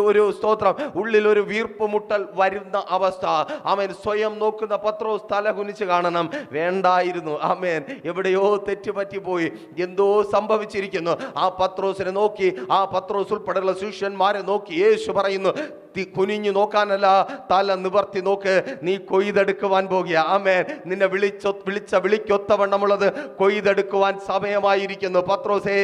ഒരു സ്തോത്രം, ഉള്ളിൽ ഒരു വീർപ്പ് മുട്ടൽ വരുന്ന അവസ്ഥ. ആമേൻ. സ്വയം നോക്കുന്ന പത്രോസ് തല കുനിച്ച് കാണണം. വേണ്ടായിരുന്നു. ആമേൻ. എവിടെയോ തെറ്റുപറ്റിപ്പോയി, എന്തോ സംഭവിച്ചിരിക്കുന്നു. ആ പത്രോസിനെ നോക്കി, ആ പത്രോസ് ഉൾപ്പെടെയുള്ള ശിഷ്യന്മാരെ നോക്കി യേശു പറയുന്നു, കുനിഞ്ഞു നോക്കാനല്ല, തല നിവർത്തി നോക്ക്. നീ കൊയ്തെടുക്കുവാൻ പോകുക. ആമേൻ. നിന്നെ വിളിച്ച വിളിക്കൊത്തവണ്ണമുള്ളത് കൊയ്തെടുക്കുവാൻ സമയമായിരിക്കുന്നു. പത്രോസേ,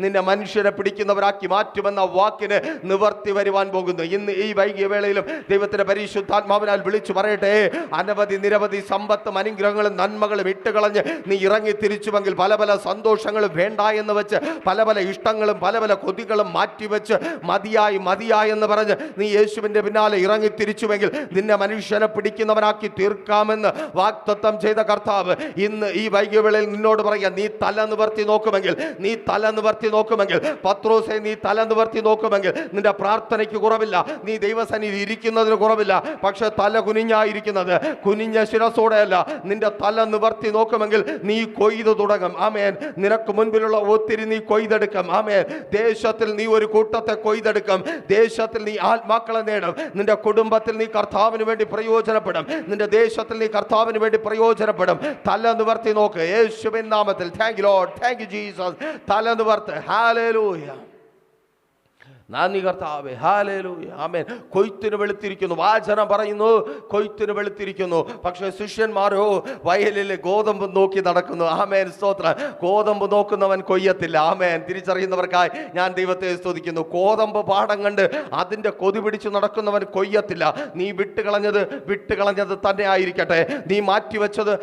നിന്നെ മനുഷ്യരെ പിടിക്കുന്നവരാക്കി മാറ്റുമെന്ന വാക്കിന് നിവർത്തി വരുവാൻ പോകുന്നു. ഇന്ന് ഈ വൈകിയ വേളയിലും ദൈവത്തിന്റെ പരിശുദ്ധാത്മാവിനാൽ വിളിച്ചു പറയട്ടെ, അനവധി നിരവധി സമ്പത്തും അനുഗ്രഹങ്ങളും നന്മകളും ഇട്ടുകളഞ്ഞ് നീ ഇറങ്ങി തിരിച്ചുവെങ്കിൽ, പല പല സന്തോഷങ്ങളും വേണ്ട എന്ന് വെച്ച്, പല പല ഇഷ്ടങ്ങളും പല പല കൊതികളും മാറ്റിവെച്ച്, മതിയായി മതിയായി എന്ന് പറഞ്ഞ് നീ യേശുവിനെ യേശുവിന്റെ പിന്നാലെ ഇറങ്ങി തിരിച്ചുവെങ്കിൽ നിന്നെ മനുഷ്യനെ പിടിക്കുന്നവനാക്കി തീർക്കാമെന്ന് വാഗ്ദത്തം ചെയ്ത കർത്താവ് ഇന്ന് ഈ വൈകിയവേളയിൽ നിന്നോട് പറയാ, നീ തല നിവർത്തി നോക്കുമെങ്കിൽ പത്രോസേ, നീ തല നിവർത്തി നോക്കുമെങ്കിൽ നിന്റെ പ്രാർത്ഥനയ്ക്ക് കുറവില്ല, നീ ദൈവസന്നിധി ഇരിക്കുന്നതിന് കുറവില്ല. പക്ഷെ തല കുനിഞ്ഞായിരിക്കുന്നത്, കുനിഞ്ഞ ശിരസോടെയല്ല. നിന്റെ തല നിവർത്തി നോക്കുമെങ്കിൽ നീ കൊയ്തു തുടങ്ങും. ആമേൻ. നിനക്ക് മുൻപിലുള്ള ഒത്തിരി നീ കൊയ്തെടുക്കും. ആമേൻ. ദേശത്തിൽ നീ ഒരു കൂട്ടത്തെ കൊയ്തെടുക്കും. ദേശത്തിൽ നീ ആത്മാക്കളെ നേടും. നിന്റെ കുടുംബത്തിൽ നീ കർത്താവിന് വേണ്ടി പ്രയോജനപ്പെടും. നിന്റെ ദേശത്തിൽ നീ കർത്താവിന് വേണ്ടി പ്രയോജനപ്പെടും. തല നിവർത്തി നോക്ക് യേശുവിൻ നാമത്തിൽ. Thank you Lord, thank you Jesus. തല നിവർത്ത്. ഹല്ലേലൂയ. നന്ദി കർത്താവേ. ഹല്ലേലൂയ. ആമേൻ. കൊയ്ത്തിന് വെളുത്തിരിക്കുന്നു. വാചനം പറയുന്നു കൊയ്ത്തിന് വെളുത്തിരിക്കുന്നു. പക്ഷേ ശിഷ്യന്മാരോ വയലിലെ ഗോതമ്പ് നോക്കി നടക്കുന്നു. ആമേൻ. സ്തോത്രം. ഗോതമ്പ് നോക്കുന്നവൻ കൊയ്യത്തില്ല. ആമേൻ. തിരിച്ചറിയുന്നവർക്കായി ഞാൻ ദൈവത്തെ സ്തുതിക്കുന്നു. ഗോതമ്പ് പാടം കണ്ട് അതിൻ്റെ കൊതി പിടിച്ചു നടക്കുന്നവൻ കൊയ്യത്തില്ല. നീ വിട്ടുകളഞ്ഞത് തന്നെ ആയിരിക്കട്ടെ. നീ മാറ്റിവെച്ചത്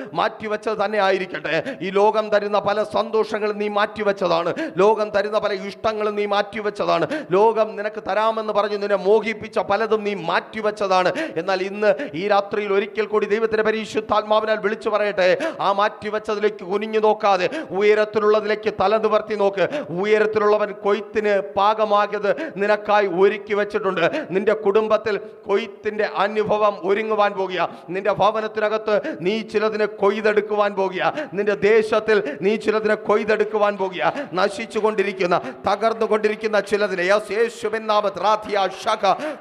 തന്നെ ആയിരിക്കട്ടെ. ഈ ലോകം തരുന്ന പല സന്തോഷങ്ങളും നീ മാറ്റിവെച്ചതാണ്. ലോകം തരുന്ന പല ഇഷ്ടങ്ങളും നീ മാറ്റിവെച്ചതാണ്. ലോകം നിനക്ക് തരാമെന്ന് പറഞ്ഞു നിന്നെ മോഹിപ്പിച്ച പലതും നീ മാറ്റിവെച്ചതാണ്. എന്നാൽ ഇന്ന് ഈ രാത്രിയിൽ ഒരിക്കൽ കൂടി ദൈവത്തിന്റെ പരിശുദ്ധാത്മാവിനാൽ വിളിച്ചു പറയട്ടെ, ആ മാറ്റിവെച്ചതിലേക്ക് കുനിഞ്ഞു നോക്കാതെ ഉയരത്തിലുള്ളതിലേക്ക് തല നിവർത്തി നോക്ക്. ഉയരത്തിലുള്ളവൻ കൊയ്ത്തിന് പാകമാകിയത് നിനക്കായി ഒരുക്കി വെച്ചിട്ടുണ്ട്. നിന്റെ കുടുംബത്തിൽ കൊയ്ത്തിന്റെ അനുഭവം ഒരുങ്ങുവാൻ പോകുക. നിന്റെ ഭവനത്തിനകത്ത് നീ ചിലതിനെ കൊയ്തെടുക്കുവാൻ പോകുക. നിന്റെ ദേശത്തിൽ നീ ചിലതിനെ കൊയ്തെടുക്കുവാൻ പോകുക. നശിച്ചുകൊണ്ടിരിക്കുന്ന തകർന്നുകൊണ്ടിരിക്കുന്ന ചിലതിനെ യേശുവിൻ നാമത്തിൽ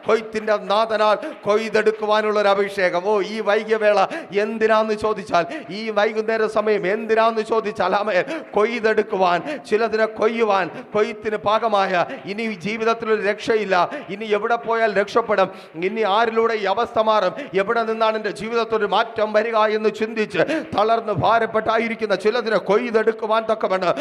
കൊയ്ത്തിന്റെ നാഥനാൽ കൊയ്തെടുക്കുവാനുള്ള ഒരു അഭിഷേകം. ഈ വൈകിയ വേള എന്തിനാന്ന് ചോദിച്ചാൽ, ഈ വൈകുന്നേര സമയം എന്തിനാന്ന് ചോദിച്ചാൽ, ആമേൻ, കൊയ്തെടുക്കുവാൻ, ചിലതിനെ കൊയ്യുവാൻ, കൊയ്ത്തിന് പാകമായ. ഇനി ജീവിതത്തിലൊരു രക്ഷയില്ല. ഇനി എവിടെ പോയാൽ രക്ഷപ്പെടും? ഇനി ആരിലൂടെ ഈ അവസ്ഥ മാറും? എവിടെ നിന്നാണ് എൻ്റെ ജീവിതത്തിൽ ഒരു മാറ്റം വരിക എന്ന് ചിന്തിച്ച് തളർന്ന് ഭാരപ്പെട്ടായിരിക്കുന്ന ചിലതിനെ കൊയ്തെടുക്കുവാൻ തക്കവണ്ണം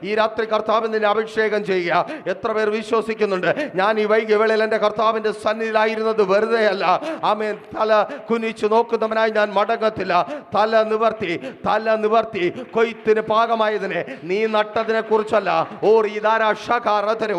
ഈ രാത്രി കർത്താവിൽ നിന്നെ അഭിഷേകം ചെയ്യുക. എത്ര പേർ വിശ്വസിക്കുന്നുണ്ട് ഞാൻ ഈ വൈകിയ വേളയിൽ എൻ്റെ കർത്താവിൻ്റെ സന്നിധിയിലായിരുന്നത് വെറുതെയല്ല? ആമേൻ. തല കുനിച്ചു നോക്കുന്നവനായി ഞാൻ മടങ്ങത്തില്ല. തല നിവർത്തി കൊയ്ത്തിന് പാകമായതിനെ, നീ നട്ടതിനെ കുറിച്ചല്ല.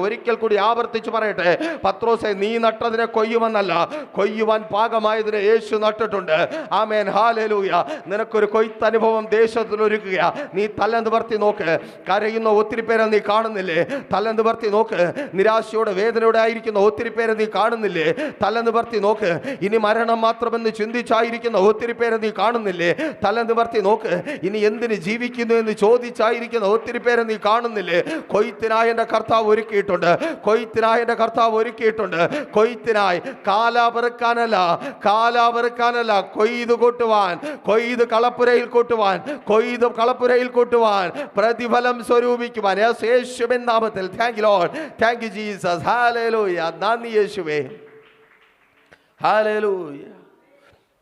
ഒരിക്കൽ കൂടി ആവർത്തിച്ച് പറയട്ടെ, പത്രോസേ, നീ നട്ടതിനെ കൊയ്യുമെന്നല്ല, കൊയ്യുവാൻ പാകമായതിനെ യേശു നട്ടിട്ടുണ്ട്. ആമേൻ. ഹല്ലേലൂയ. നിനക്കൊരു കൊയ്ത്തനുഭവം ദേശത്തിൽ ഒരുക്കുക. നീ തല നിവർത്തി നോക്ക്. കരയുന്ന ഒത്തിരി പേരെ നീ കാണുന്നില്ലേ? തല നിവർത്തി നോക്ക്. നിരാശയോടെ വേദനയോടെ ആയിരിക്കുന്ന ഒത്തിരി പേരെ നീ കാണുന്നില്ലേ? തല നിവർത്തി നോക്ക്. ഇനി മരണം മാത്രമെന്ന് ചിന്തിച്ചായിരിക്കുന്ന ഒത്തിരി പേരെ നീ കാണുന്നില്ലേ? തല നിവർത്തി നോക്ക്. ഇനി എന്തിന് ജീവിക്കുന്നു എന്ന് ചോദിച്ചായിരിക്കുന്ന ഒത്തിരി പേരെ നീ കാണുന്നില്ലേ? കൊയ്ത്തിനായി എൻ്റെ കർത്താവ് ഒരുക്കിയിട്ടുണ്ട്. കൊയ്ത്തിനായി കാലാപെറുക്കാനല്ല, കൊയ്ത് കളപ്പുരയിൽ കൂട്ടുവാൻ, പ്രതിഫലം സ്വരൂപിക്കുവാൻ. യേശുവിൻ നാമത്തിൽ. Thank you Lord, thank you Jesus. Hallelujah. നന്ദി യേശുവേ. ഹല്ലേലൂയ.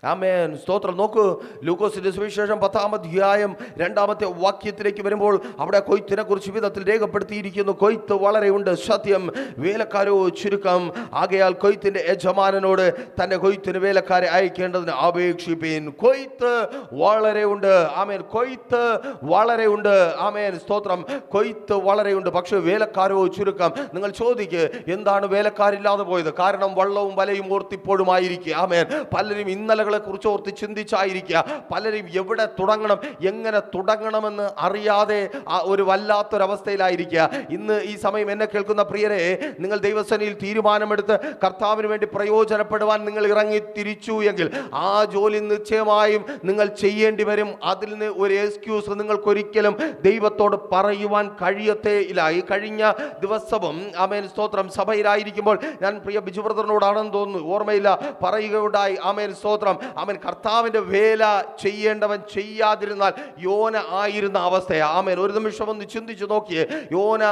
ആമേൻ. സ്തോത്രം. നോക്കൂ, ലൂക്കോസിന്റെ സുവിശേഷം 10-ാം അധ്യായം 2-ാമത്തെ വാക്യത്തിലേക്ക് വരുമ്പോൾ അവിടെ കൊയ്ത്തിനെ കുറിച്ച് വിധത്തിൽ രേഖപ്പെടുത്തിയിരിക്കുന്നു. കൊയ്ത്ത് വളരെയുണ്ട്, സത്യം, വേലക്കാരോ ചുരുക്കം. ആകയാൽ കൊയ്ത്തിന്റെ യജമാനനോട് തന്റെ കൊയ്ത്തിന് വേലക്കാരെ അയക്കേണ്ടതിന് അപേക്ഷിപ്പീൻ. കൊയ്ത്ത് വളരെയുണ്ട്. ആമേൻ. കൊയ്ത്ത് വളരെയുണ്ട്. ആമേൻ. സ്തോത്രം. കൊയ്ത്ത് വളരെയുണ്ട്, പക്ഷെ വേലക്കാരോ ചുരുക്കം. നിങ്ങൾ ചോദിക്ക്, എന്താണ് വേലക്കാരില്ലാതെ പോയത്? കാരണം വള്ളവും വലയും ഓർത്തിപ്പോഴുമായിരിക്കുക. ആമേൻ. പലരും ഇന്നലകൾ കുറിച്ച് ഓർത്ത് ചിന്തിച്ചായിരിക്കുക. പലരും എവിടെ തുടങ്ങണം, എങ്ങനെ തുടങ്ങണമെന്ന് അറിയാതെ ഒരു വല്ലാത്തൊരവസ്ഥയിലായിരിക്കുക. ഇന്ന് ഈ സമയം എന്നെ കേൾക്കുന്ന പ്രിയരെ, നിങ്ങൾ ദൈവസന്നിധിയിൽ തീരുമാനമെടുത്ത് കർത്താവിന് വേണ്ടി പ്രയോജനപ്പെടുവാൻ നിങ്ങൾ ഇറങ്ങി തിരിച്ചു എങ്കിൽ ആ ജോലി നിശ്ചയമായും നിങ്ങൾ ചെയ്യേണ്ടി വരും. അതിൽ നിന്ന് ഒരു എക്സ്ക്യൂസ് നിങ്ങൾക്കൊരിക്കലും ദൈവത്തോട് പറയുവാൻ കഴിയത്തേ ഇല്ല. ഈ കഴിഞ്ഞ ദിവസവും ആമേൻ സ്തോത്രം സഭയിലായിരിക്കുമ്പോൾ ഞാൻ പ്രിയ ബിജു ബ്രദറിനോടാണെന്ന് തോന്നുന്നു, ഓർമ്മയില്ല, പറയുകയുണ്ടായി. ആമേൻ സ്തോത്രം. അവൻ കർത്താവിൻ്റെ വേല ചെയ്യേണ്ടവൻ ചെയ്യാതിരുന്നാൽ യോന ആയിരുന്ന അവസ്ഥയാണ്. ആമേൻ. ഒരു നിമിഷം ഒന്ന് ചിന്തിച്ചു നോക്കിയേ. യോന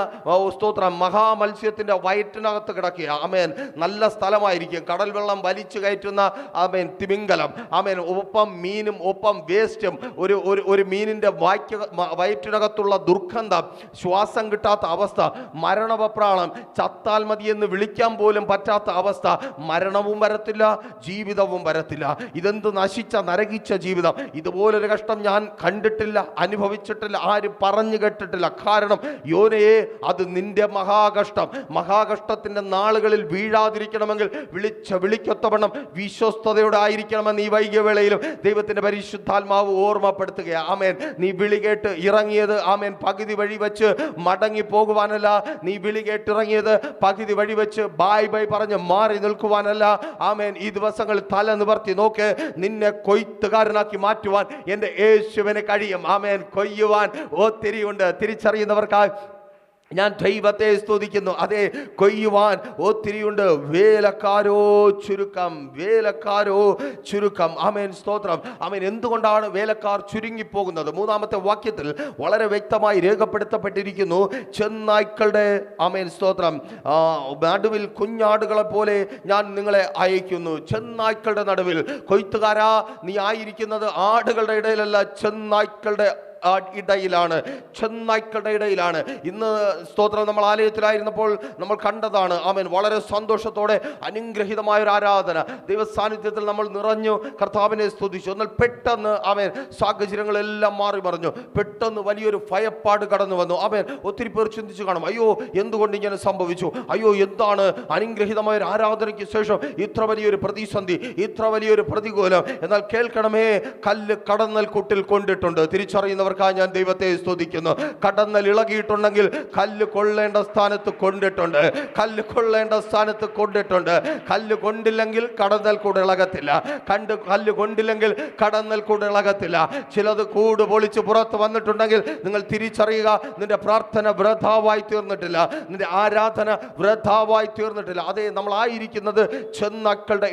സ്തോത്രം മഹാമത്സ്യത്തിൻ്റെ വയറ്റിനകത്ത് കിടക്കുക. ആമേൻ. നല്ല സ്ഥലമായിരിക്കും, കടൽ വെള്ളം വലിച്ചു കയറ്റുന്ന ആമേൻ തിമിംഗലം. ആമേൻ. ഒപ്പം മീനും ഒപ്പം വേസ്റ്റും. ഒരു മീനിൻ്റെ വയറ്റിനകത്തുള്ള ദുർഗന്ധം, ശ്വാസം കിട്ടാത്ത അവസ്ഥ, മരണവപ്രാളം, ചത്താൽ മതി എന്ന് വിളിക്കാൻ പോലും പറ്റാത്ത അവസ്ഥ. മരണവും വരത്തില്ല, ജീവിതവും വരത്തില്ല. ഇതെന്ത് നശിച്ച നരകിച്ച ജീവിതം, ഇതുപോലൊരു കഷ്ടം ഞാൻ കണ്ടിട്ടില്ല, അനുഭവിച്ചിട്ടില്ല, ആരും പറഞ്ഞു കേട്ടിട്ടില്ല. കാരണം യോനയെ, അത് നിന്റെ മഹാകഷ്ടത്തിന്റെ നാളുകളിൽ വീഴാതിരിക്കണമെങ്കിൽ വിളിക്കൊത്തവണ്ണം വിശ്വസ്തയോടെ ആയിരിക്കണമെന്ന് ഈ വൈകിയ വേളയിലും ദൈവത്തിന്റെ പരിശുദ്ധാത്മാവ് ഓർമ്മപ്പെടുത്തുകയാണ്. ആമേൻ. നീ വിളി കേട്ട് ഇറങ്ങിയത്, ആമേൻ, പകുതി വഴി വെച്ച് മടങ്ങി പോകുവാനല്ല. നീ വിളി കേട്ടിറങ്ങിയത് പകുതി വഴി വെച്ച് ബൈ ബൈ പറഞ്ഞ് മാറി നിൽക്കുവാനല്ല. ആമേൻ. ഈ ദിവസങ്ങളിൽ തല നിവർത്തി നോക്ക്. നിന്നെ കൊയ്ത്തുകാരനാക്കി മാറ്റുവാൻ എൻ്റെ യേശുവിന് കഴിയും. ആമേൻ. കൊയ്യുവാൻ ഒത്തിരിയുണ്ട്. തിരിച്ചറിയുന്നവർക്കായി ഞാൻ ദൈവത്തെ സ്തുതിക്കുന്നു. അതെ, കൊയ്യുവാൻ ഒത്തിരിയുണ്ട്. വേലക്കാരോ ചുരുക്കം. ആമേൻ, സ്തോത്രം. ആമേൻ. എന്തുകൊണ്ടാണ് വേലക്കാർ ചുരുങ്ങിപ്പോകുന്നത്? 3-ാമത്തെ വാക്യത്തിൽ വളരെ വ്യക്തമായി രേഖപ്പെടുത്തപ്പെട്ടിരിക്കുന്നു. ചെന്നായ്ക്കളുടെ, ആമേൻ, സ്തോത്രം, നടുവിൽ കുഞ്ഞാടുകളെ പോലെ ഞാൻ നിങ്ങളെ അയക്കുന്നു. ചെന്നായ്ക്കളുടെ നടുവിൽ. കൊയ്ത്തുകാരാ, നീ ആയിരിക്കുന്നത് ആടുകളുടെ ഇടയിലല്ല, ചെന്നായ്ക്കളുടെ ഇടയിലാണ്. ഇന്ന് സ്തോത്രം, നമ്മൾ ആലയത്തിലായിരുന്നപ്പോൾ നമ്മൾ കണ്ടതാണ്. ആമേൻ. വളരെ സന്തോഷത്തോടെ അനുഗ്രഹീതമായ ഒരു ആരാധന, ദൈവ സാന്നിധ്യത്തിൽ നമ്മൾ നിറഞ്ഞു കർത്താവിനെ സ്തുതിച്ചു. എന്നാൽ പെട്ടെന്ന്, ആമേൻ, സാഹചര്യങ്ങളെല്ലാം മാറി മറിഞ്ഞു. പെട്ടെന്ന് വലിയൊരു ഭയപ്പാട് കടന്നു വന്നു. ആമേൻ. ഒത്തിരി പേർ ചിന്തിച്ചു കാണും, അയ്യോ എന്തുകൊണ്ട് ഇങ്ങനെ സംഭവിച്ചു, അയ്യോ എന്താണ് അനുഗ്രഹീതമായ ഒരു ആരാധനയ്ക്ക് ശേഷം ഇത്ര വലിയൊരു പ്രതിസന്ധി, ഇത്ര വലിയൊരു പ്രതികൂലം. എന്നാൽ കേൾക്കണമേ, കല്ല് കടന്നൽ കൂട്ടിൽ കൊണ്ടിട്ടുണ്ട്. തിരിച്ചറിയുന്നവർ ഞാൻ ദൈവത്തെ സ്തുതിക്കുന്നു. കടന്നൽ ഇളകിയിട്ടുണ്ടെങ്കിൽ കല്ല് കൊള്ളേണ്ട സ്ഥാനത്ത് കൊണ്ടിട്ടുണ്ട്. കല്ല് കൊണ്ടില്ലെങ്കിൽ കടന്നൽ കൂടെ ഇളകത്തില്ല. കല്ല് കൊണ്ടില്ലെങ്കിൽ കടന്നൽ കൂടെ ഇളകത്തില്ല. ചിലത് കൂട് പൊളിച്ച് പുറത്ത് വന്നിട്ടുണ്ടെങ്കിൽ നിങ്ങൾ തിരിച്ചറിയുക, നിന്റെ പ്രാർത്ഥന വൃഥാവായി തീർന്നിട്ടില്ല, നിന്റെ ആരാധന വൃഥാവായി തീർന്നിട്ടില്ല. അതേ, നമ്മളായിരിക്കുന്നത് ചെന്നായ്ക്കളുടെ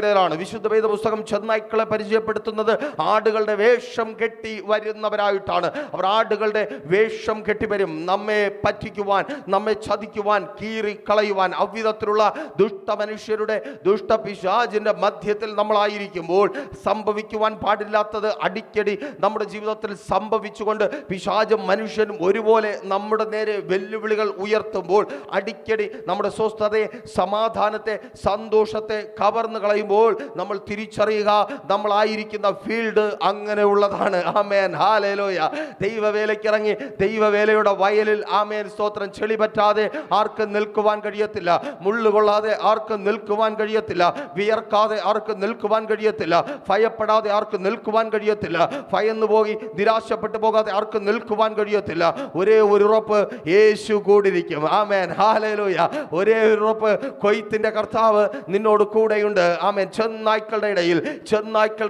ഇടയിലാണ്. വിശുദ്ധ വേദപുസ്തകം ചെന്നായ്ക്കളെ പരിചയപ്പെടുത്തുന്നത് ആടുകളുടെ വേഷം കെട്ടി വരുന്നവരായിട്ടാണ്. അവർ ആടുകളുടെ വേഷം കെട്ടി വരും. നമ്മെ പറ്റിക്കുവാൻ, നമ്മെ ചതിക്കുവാൻ, കീറി കളയുവാൻ, അവിധത്തിലുള്ള ദുഷ്ടമനുഷ്യരുടെ, ദുഷ്ടപിശാചിന്റെ മധ്യത്തിൽ നമ്മളായിരിക്കുമ്പോൾ സംഭവിക്കുവാൻ പാടില്ലാത്തത് അടിക്കടി നമ്മുടെ ജീവിതത്തിൽ സംഭവിച്ചുകൊണ്ട് പിശാചും മനുഷ്യനും ഒരുപോലെ നമ്മുടെ നേരെ വെല്ലുവിളികൾ ഉയർത്തുമ്പോൾ, അടിക്കടി നമ്മുടെ സ്വസ്ഥതയെ, സമാധാനത്തെ, സന്തോഷത്തെ കവർന്നു കളയുമ്പോൾ നമ്മൾ തിരിച്ചറിയുക, നമ്മളായിരിക്കുന്ന ഫീൽഡ് അങ്ങനെയുള്ളതാണ്. ആമേൻ, ഹല്ലേലൂയ. ദൈവവേലയ്ക്കിറങ്ങി ദൈവവേലയുടെ വയലിൽ, ആമേൻ, സ്തോത്രം, ചെളി പറ്റാതെ ആർക്കും നിൽക്കുവാൻ കഴിയത്തില്ല. മുള്ളുകൊള്ളാതെ ആർക്കും നിൽക്കുവാൻ കഴിയത്തില്ല. വിയർക്കാതെ ആർക്കും നിൽക്കുവാൻ കഴിയത്തില്ല. ഭയപ്പെടാതെ ആർക്കും നിൽക്കുവാൻ കഴിയത്തില്ല. ഭയന്നു പോയി നിരാശപ്പെട്ടു പോകാതെ ആർക്കും നിൽക്കുവാൻ കഴിയത്തില്ല. ഒരേ ഒരു ഉറപ്പ്, യേശു കൂടിരിക്കും. ആമേൻ, ഹല്ലേലൂയ. ഒരേ ഒരു ഉറപ്പ്, കൊയ്ത്തിന്റെ കർത്താവ് നിന്നോട് കൂടെയുണ്ട്. ആമേൻ. ചെന്നായ്ക്കളുടെ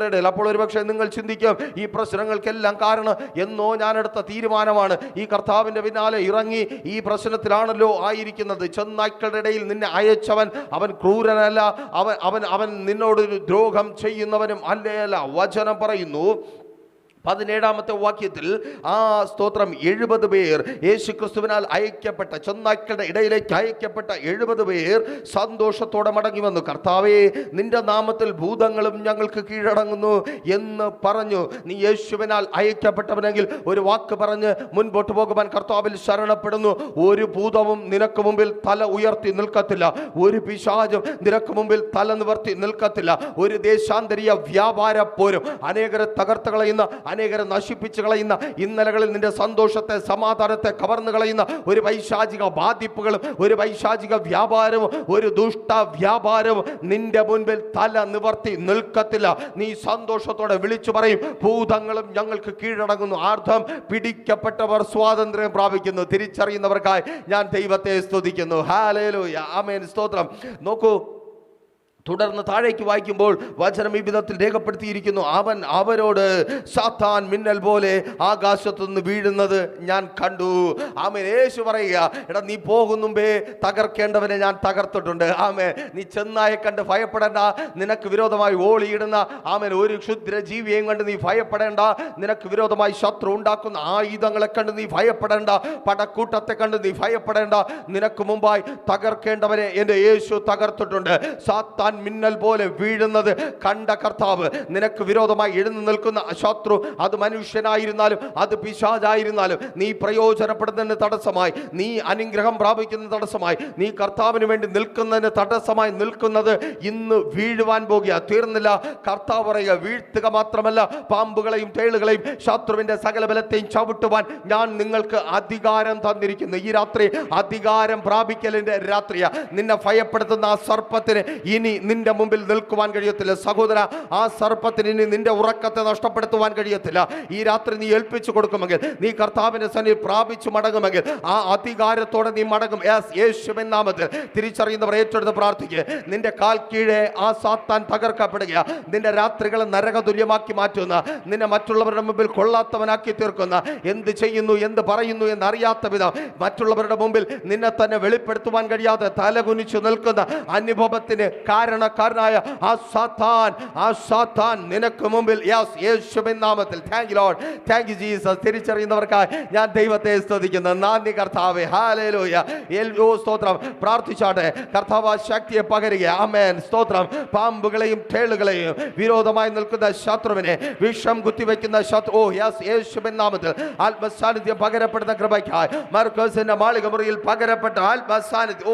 ഇടയിൽ. അപ്പോൾ ഒരുപക്ഷെ നിങ്ങൾ ചിന്തിക്കും, ഈ പ്രശ്നങ്ങൾക്കെല്ലാം കാരണം എന്നോ ഞാനെടുത്ത തീരുമാനമാണ്. ഈ കർത്താവിന്റെ പിന്നാലെ ഇറങ്ങി ഈ പ്രശ്നത്തിലാണല്ലോ ആയിരിക്കുന്നത്. ചെന്നായ്ക്കളുടെ ഇടയിൽ നിന്നെ അയച്ചവൻ അവൻ ക്രൂരനല്ല, അവൻ നിന്നോട് ദ്രോഹം ചെയ്യുന്നവനും അല്ലേയല്ല. വചനം പറയുന്നു 17-ാമത്തെ വാക്യത്തിൽ, ആ സ്തോത്രം, 70 പേർ യേശു ക്രിസ്തുവിനാൽ അയക്കപ്പെട്ട, ചെന്നായ്ക്കളുടെ ഇടയിലേക്ക് അയക്കപ്പെട്ട 70 പേർ സന്തോഷത്തോടെ മടങ്ങി വന്നു. കർത്താവേ, നിന്റെ നാമത്തിൽ ഭൂതങ്ങളും ഞങ്ങൾക്ക് കീഴടങ്ങുന്നു എന്ന് പറഞ്ഞു. നീ യേശുവിനാൽ അയക്കപ്പെട്ടവനെങ്കിൽ ഒരു വാക്ക് പറഞ്ഞ് മുൻപോട്ട് പോകുവാൻ കർത്താവിൽ ശരണപ്പെടുന്നു. ഒരു ഭൂതവും നിനക്ക് മുമ്പിൽ തല ഉയർത്തി നിൽക്കത്തില്ല. ഒരു പിശാചും നിനക്ക് മുമ്പിൽ തല നിവർത്തി നിൽക്കത്തില്ല. ഒരു ദേശാന്തരീയ വ്യാപാര പോരും, അനേകരെ തകർത്ത് കളയുന്ന, അനേകരെ നശിപ്പിച്ചു കളയുന്ന, ഇന്നലകളിൽ നിന്റെ സന്തോഷത്തെ, സമാധാനത്തെ കവർന്നു കളയുന്ന ഒരു പൈശാചിക ബാധിപ്പുകളും, ഒരു പൈശാചിക വ്യാപാരവും, ഒരു ദുഷ്ട വ്യാപാരവും നിന്റെ മുൻപിൽ തല നിവർത്തി നിൽക്കത്തില്ല. നീ സന്തോഷത്തോടെ വിളിച്ചു പറയും, ഭൂതങ്ങളും ഞങ്ങൾക്ക് കീഴടങ്ങുന്നു. അർത്ഥം, പിടിക്കപ്പെട്ടവർ സ്വാതന്ത്ര്യം പ്രാപിക്കുന്നു. തിരിച്ചറിയുന്നവർക്കായി ഞാൻ ദൈവത്തെ സ്തുതിക്കുന്നു. ഹല്ലേലൂയ, ആമേൻ, സ്തോത്രം. നോക്കൂ, തുടർന്ന് താഴേക്ക് വായിക്കുമ്പോൾ വചനം ഈ വിധത്തിൽ രേഖപ്പെടുത്തിയിരിക്കുന്നു. അവൻ അവരോട്, സാത്താൻ മിന്നൽ പോലെ ആകാശത്തുനിന്ന് വീഴുന്നത് ഞാൻ കണ്ടു. ആമേൻ. യേശു പറയുക, എടാ, നീ പോകും മുമ്പേ തകർക്കേണ്ടവനെ ഞാൻ തകർത്തിട്ടുണ്ട്. ആമേൻ. നീ ചെന്നായെ കണ്ട് ഭയപ്പെടേണ്ട. നിനക്ക് വിരോധമായി ഓളിയിടുന്ന, ആമേൻ, ഒരു ക്ഷുദ്ര ജീവിയെയും കണ്ട് നീ ഭയപ്പെടേണ്ട. നിനക്ക് വിരോധമായി ശത്രു ഉണ്ടാക്കുന്ന ആയുധങ്ങളെ കണ്ട് നീ ഭയപ്പെടേണ്ട. പടക്കൂട്ടത്തെ കണ്ട് നീ ഭയപ്പെടേണ്ട. നിനക്ക് മുമ്പായി തകർക്കേണ്ടവനെ എൻ്റെ യേശു തകർത്തിട്ടുണ്ട്. സാത്താൻ ആൺമിന്നൽ പോലെ വീഴുന്നത് കണ്ട കർത്താവ്, നിനക്ക് വിരോധമായി എഴുന്നു നിൽക്കുന്ന ശത്രു, അത് മനുഷ്യനായിരുന്നാലും അത് പിശാചായിരുന്നാലും, നീ പ്രയോജനപ്പെടുന്നതിന് തടസ്സമായി, നീ അനുഗ്രഹം പ്രാപിക്കുന്ന തടസ്സമായി, നീ കർത്താവിന് വേണ്ടി നിൽക്കുന്നതിന് തടസ്സമായി നിൽക്കുന്നത് ഇന്ന് വീഴുവാൻ പോകുക. തീർന്നില്ല. കർത്താവ് പറയുക, വീഴ്ത്തുക മാത്രമല്ല, പാമ്പുകളെയും തേളുകളെയും ശത്രുവിന്റെ സകല ബലത്തെയും ചവിട്ടുവാൻ ഞാൻ നിങ്ങൾക്ക് അധികാരം തന്നിരിക്കുന്നു. ഈ രാത്രി അധികാരം പ്രാപിക്കലിന്റെ രാത്രിയാ. നിന്നെ ഭയപ്പെടുത്തുന്ന ആ സർപ്പത്തിന് ഇനി നിന്റെ മുമ്പിൽ നിൽക്കുവാൻ കഴിയത്തില്ല. സഹോദര, ആ സർപ്പത്തിന് ഇനി നിന്റെ ഉറക്കത്തെ നഷ്ടപ്പെടുത്തുവാൻ കഴിയത്തില്ല. ഈ രാത്രി നീ ഏൽപ്പിച്ചു കൊടുക്കുമെങ്കിൽ, നീ കർത്താവിന്റെ സന്നിധിയിൽ പ്രാപിച്ചു മടങ്ങുമെങ്കിൽ, ആ അധികാരത്തോടെ നീ മടങ്ങും. യേശുവിൻ നാമത്തിൽ തിരിച്ചറിയുന്നവർ ഏറ്റെടുത്ത് പ്രാർത്ഥിക്കുക. നിന്റെ കാൽ കീഴെ ആ സാത്താൻ തകർക്കപ്പെടുക. നിന്റെ രാത്രികളെ നരകതുല്യമാക്കി മാറ്റുന്ന, നിന്നെ മറ്റുള്ളവരുടെ മുമ്പിൽ കൊള്ളാത്തവനാക്കി തീർക്കുന്ന, എന്ത് ചെയ്യുന്നു എന്ത് പറയുന്നു എന്നറിയാത്ത വിധം മറ്റുള്ളവരുടെ മുമ്പിൽ നിന്നെ തന്നെ വെളിപ്പെടുത്തുവാൻ കഴിയാതെ തലകുനിച്ചു നിൽക്കുന്ന അനുഭവത്തിന് കാരണക്കാരനായ ആ സാത്താൻ നിനക്ക് മുമ്പിൽ, യേശുവിൻ നാമത്തിൽ, thank you Lord, thank you Jesus. തിരിച്ചറിയുന്നവർക്കായി ഞാൻ ദൈവത്തെ സ്തുതിക്കുന്നു. നന്ദി കർത്താവേ, ഹല്ലേലൂയ, സ്തോത്രം. പ്രാർത്ഥിച്ചാട്ടെ, കർത്താവ് ശക്തിയെ പകരുക. ആമേൻ, സ്തോത്രം. പാമ്പുകളെയും തേളുകളെയും വിരോധമായി നിൽക്കുന്ന ശത്രുവിനെ, വിഷം കുത്തിവെക്കുന്ന ശത്രു, യേശുവിൻ നാമത്തിൽ ആത്മസാന്നിധ്യം പകരപ്പെടുന്ന കൃപയ്ക്കായി മർക്കോസിന്റെ മാളിക മുറിയിൽ പകരപ്പെട്ട ആത്മസാന്നിധ്യം,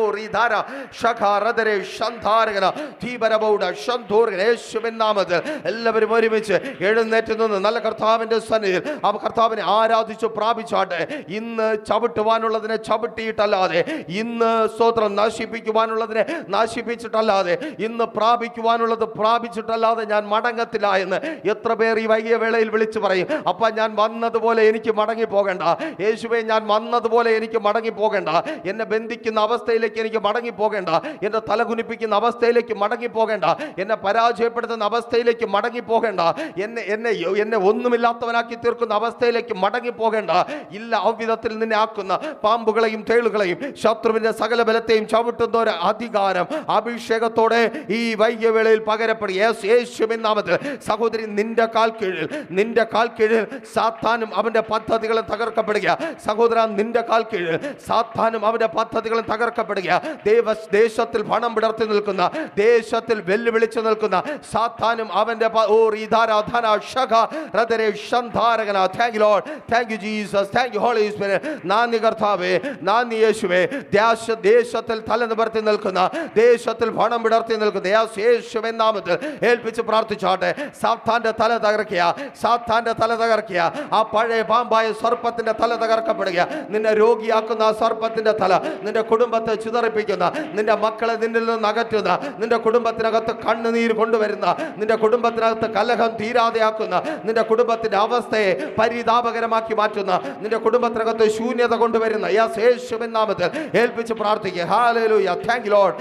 യേശുവിൻ നാമത്തിൽ എല്ലാവരും ഒരുമിച്ച് എഴുന്നേറ്റ് നിന്ന് നല്ല കർത്താവിന്റെ സന്നിധിയിൽ ആ കർത്താവിനെ ആരാധിച്ചു പ്രാപിച്ചാട്ടെ. ഇന്ന് ചവിട്ടുവാനുള്ളതിനെ ചവിട്ടിയിട്ടല്ലാതെ, ഇന്ന് സ്തോത്രം നശിപ്പിക്കുവാനുള്ളതിനെ നശിപ്പിച്ചിട്ടല്ലാതെ, ഇന്ന് പ്രാപിക്കുവാനുള്ളത് പ്രാപിച്ചിട്ടല്ലാതെ ഞാൻ മടങ്ങത്തില്ല എന്ന് എത്ര പേർ ഈ വൈകിയ വേളയിൽ വിളിച്ചു പറയും. അപ്പ ഞാൻ വന്നതുപോലെ എനിക്ക് മടങ്ങി പോകണ്ട. യേശുവേ, ഞാൻ വന്നതുപോലെ എനിക്ക് മടങ്ങി പോകണ്ട. എന്നെ ബന്ധിക്കുന്ന അവസ്ഥയിലേക്ക് എനിക്ക് മടങ്ങി പോകണ്ട. എന്നെ തലകുനിപ്പിക്കുന്ന അവസ്ഥയിലേക്ക് മടങ്ങി പോകണ്ട. എന്നെ പരാജയപ്പെടുത്തുന്ന അവസ്ഥയിലേക്ക് മടങ്ങി പോകണ്ട. എന്നെ ഒന്നുമില്ലാത്തവനാക്കി തീർക്കുന്ന അവസ്ഥയിലേക്ക് മടങ്ങി പോകണ്ട. ഇല്ല, അവിധത്തിൽ നിന്നെ ആക്കുന്ന പാമ്പുകളെയും തേളുകളെയും ശത്രുവിന്റെ സകല ബലത്തെയും ചവിട്ടുന്ന ഒരു അധികാരം അഭിഷേകത്തോടെ ഈ വൈകിയ വേളയിൽ പകരപ്പെടുക. യേശുവിൻ നാമത്തിൽ സഹോദരി, നിന്റെ കാൽ കീഴിൽ സാത്താനും അവന്റെ പദ്ധതികളും തകർക്കപ്പെടുക. സഹോദര, നിന്റെ കാൽ കീഴിൽ സാത്താനും അവന്റെ പദ്ധതികളും തകർക്കപ്പെടുക. ദേശത്തിൽ പണം വിടർത്തി നിൽക്കുന്ന, ദേശത്തിൽ വെല്ലുവിളിച്ചു നിൽക്കുന്ന സാത്താനും അവന്റെ thank you Lord, thank you Jesus, thank you Holy Spirit. നാന്ദി കർത്താവേ, നാന്ദി യേശുവേ. ദേശത്തിൽ തല നിവർത്തി നിൽക്കുന്ന, ദേശത്തിൽ പണം വിടർത്തി നിൽക്കുന്ന യേശുവിൻ നാമത്തിൽ ഏൽപ്പിച്ച് പ്രാർത്ഥിച്ചാട്ടെ. സാത്താന്റെ തല തകർക്കുക. ആ പഴയ പാമ്പായ സർപ്പത്തിന്റെ തല തകർക്കപ്പെടുക. നിന്നെ രോഗിയാക്കുന്ന ആ സർപ്പത്തിന്റെ തല, നിന്റെ കുടുംബത്തെ ചിതറിപ്പിക്കുന്ന, നിന്റെ മക്കളെ നിന്നിൽ നിന്ന് അകറ്റുന്ന, നിന്റെ കുടുംബത്തിനകത്ത് കണ്ണുനീര് കൊണ്ടുവരുന്ന, നിന്റെ കുടുംബത്തിനകത്ത് കലഹം തീരാതെയാക്കുന്ന, നിന്റെ കുടുംബത്തിന്റെ അവസ്ഥയെ പരിതാപകരമാക്കി മാറ്റുന്ന, നിന്റെ കുടുംബത്തിനകത്ത് ശൂന്യത കൊണ്ടുവരുന്ന യേശുവിൻ നാമത്തിൽ ഏൽപ്പിച്ച് പ്രാർത്ഥിക്കുക. Hallelujah, thank you Lord.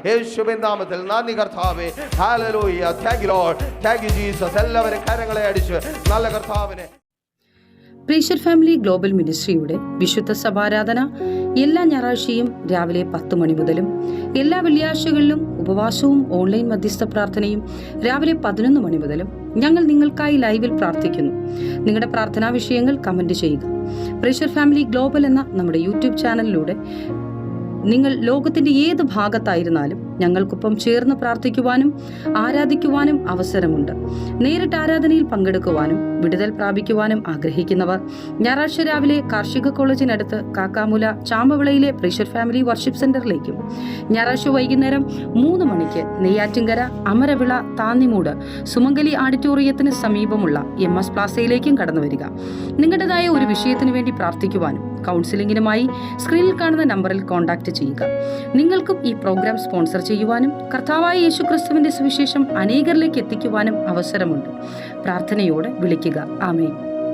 യേശുവിൻ നാമത്തിൽ നന്ദി കർത്താവേ. Hallelujah, thank you Lord, thank you Jesus. എല്ലാവരും കരങ്ങളെ അടിച്ച് നല്ല കർത്താവിനെ. പ്രീഷർ ഫാമിലി ഗ്ലോബൽ മിനിസ്ട്രിയുടെ വിശുദ്ധ സഭാരാധന എല്ലാ ഞായറാഴ്ചയും രാവിലെ 10 മണി മുതലും എല്ലാ വെള്ളിയാഴ്ചകളിലും ഉപവാസവും ഓൺലൈൻ മധ്യസ്ഥ പ്രാർത്ഥനയും രാവിലെ 11 മണി മുതലും ഞങ്ങൾ നിങ്ങൾക്കായി ലൈവിൽ പ്രാർത്ഥിക്കുന്നു. നിങ്ങളുടെ പ്രാർത്ഥനാ വിഷയങ്ങൾ കമന്റ് ചെയ്യുക. പ്രീഷർ ഫാമിലി ഗ്ലോബൽ എന്ന നമ്മുടെ യൂട്യൂബ് ചാനലിലൂടെ നിങ്ങൾ ലോകത്തിന്റെ ഏത് ഭാഗത്തായിരുന്നാലും ഞങ്ങൾക്കൊപ്പം ചേർന്ന് പ്രാർത്ഥിക്കുവാനും ആരാധിക്കുവാനും അവസരമുണ്ട്. നേരിട്ട് ആരാധനയിൽ പങ്കെടുക്കുവാനും വിടുതൽ പ്രാപിക്കുവാനും ആഗ്രഹിക്കുന്നവർ ഞായറാഴ്ച രാവിലെ കാർഷിക കോളേജിനടുത്ത് കാക്കാമുല ചാമ്പവിളയിലെ പ്രീഷർ ഫാമിലി വർഷിപ്പ് സെന്ററിലേക്കും ഞായറാഴ്ച വൈകുന്നേരം 3 മണിക്ക് നെയ്യാറ്റിൻകര അമരവിള താന്നിമൂട് സുമംഗലി ഓഡിറ്റോറിയത്തിന് സമീപമുള്ള MS പ്ലാസയിലേക്കും കടന്നു വരിക. നിങ്ങളുടേതായ ഒരു വിഷയത്തിനു വേണ്ടി പ്രാർത്ഥിക്കുവാനും കൗൺസിലിംഗിനുമായി സ്ക്രീനിൽ കാണുന്ന നമ്പറിൽ കോൺടാക്ട് ചെയ്യുക. നിങ്ങൾക്കും ഈ പ്രോഗ്രാം സ്പോൺസർ ചെയ്യുവാനും കർത്താവായ യേശുക്രിസ്തുവിന്റെ സുവിശേഷം അനേകരിലേക്ക് എത്തിക്കുവാനും അവസരമുണ്ട്. പ്രാർത്ഥനയോടെ വിളിക്കുക. ആമേൻ.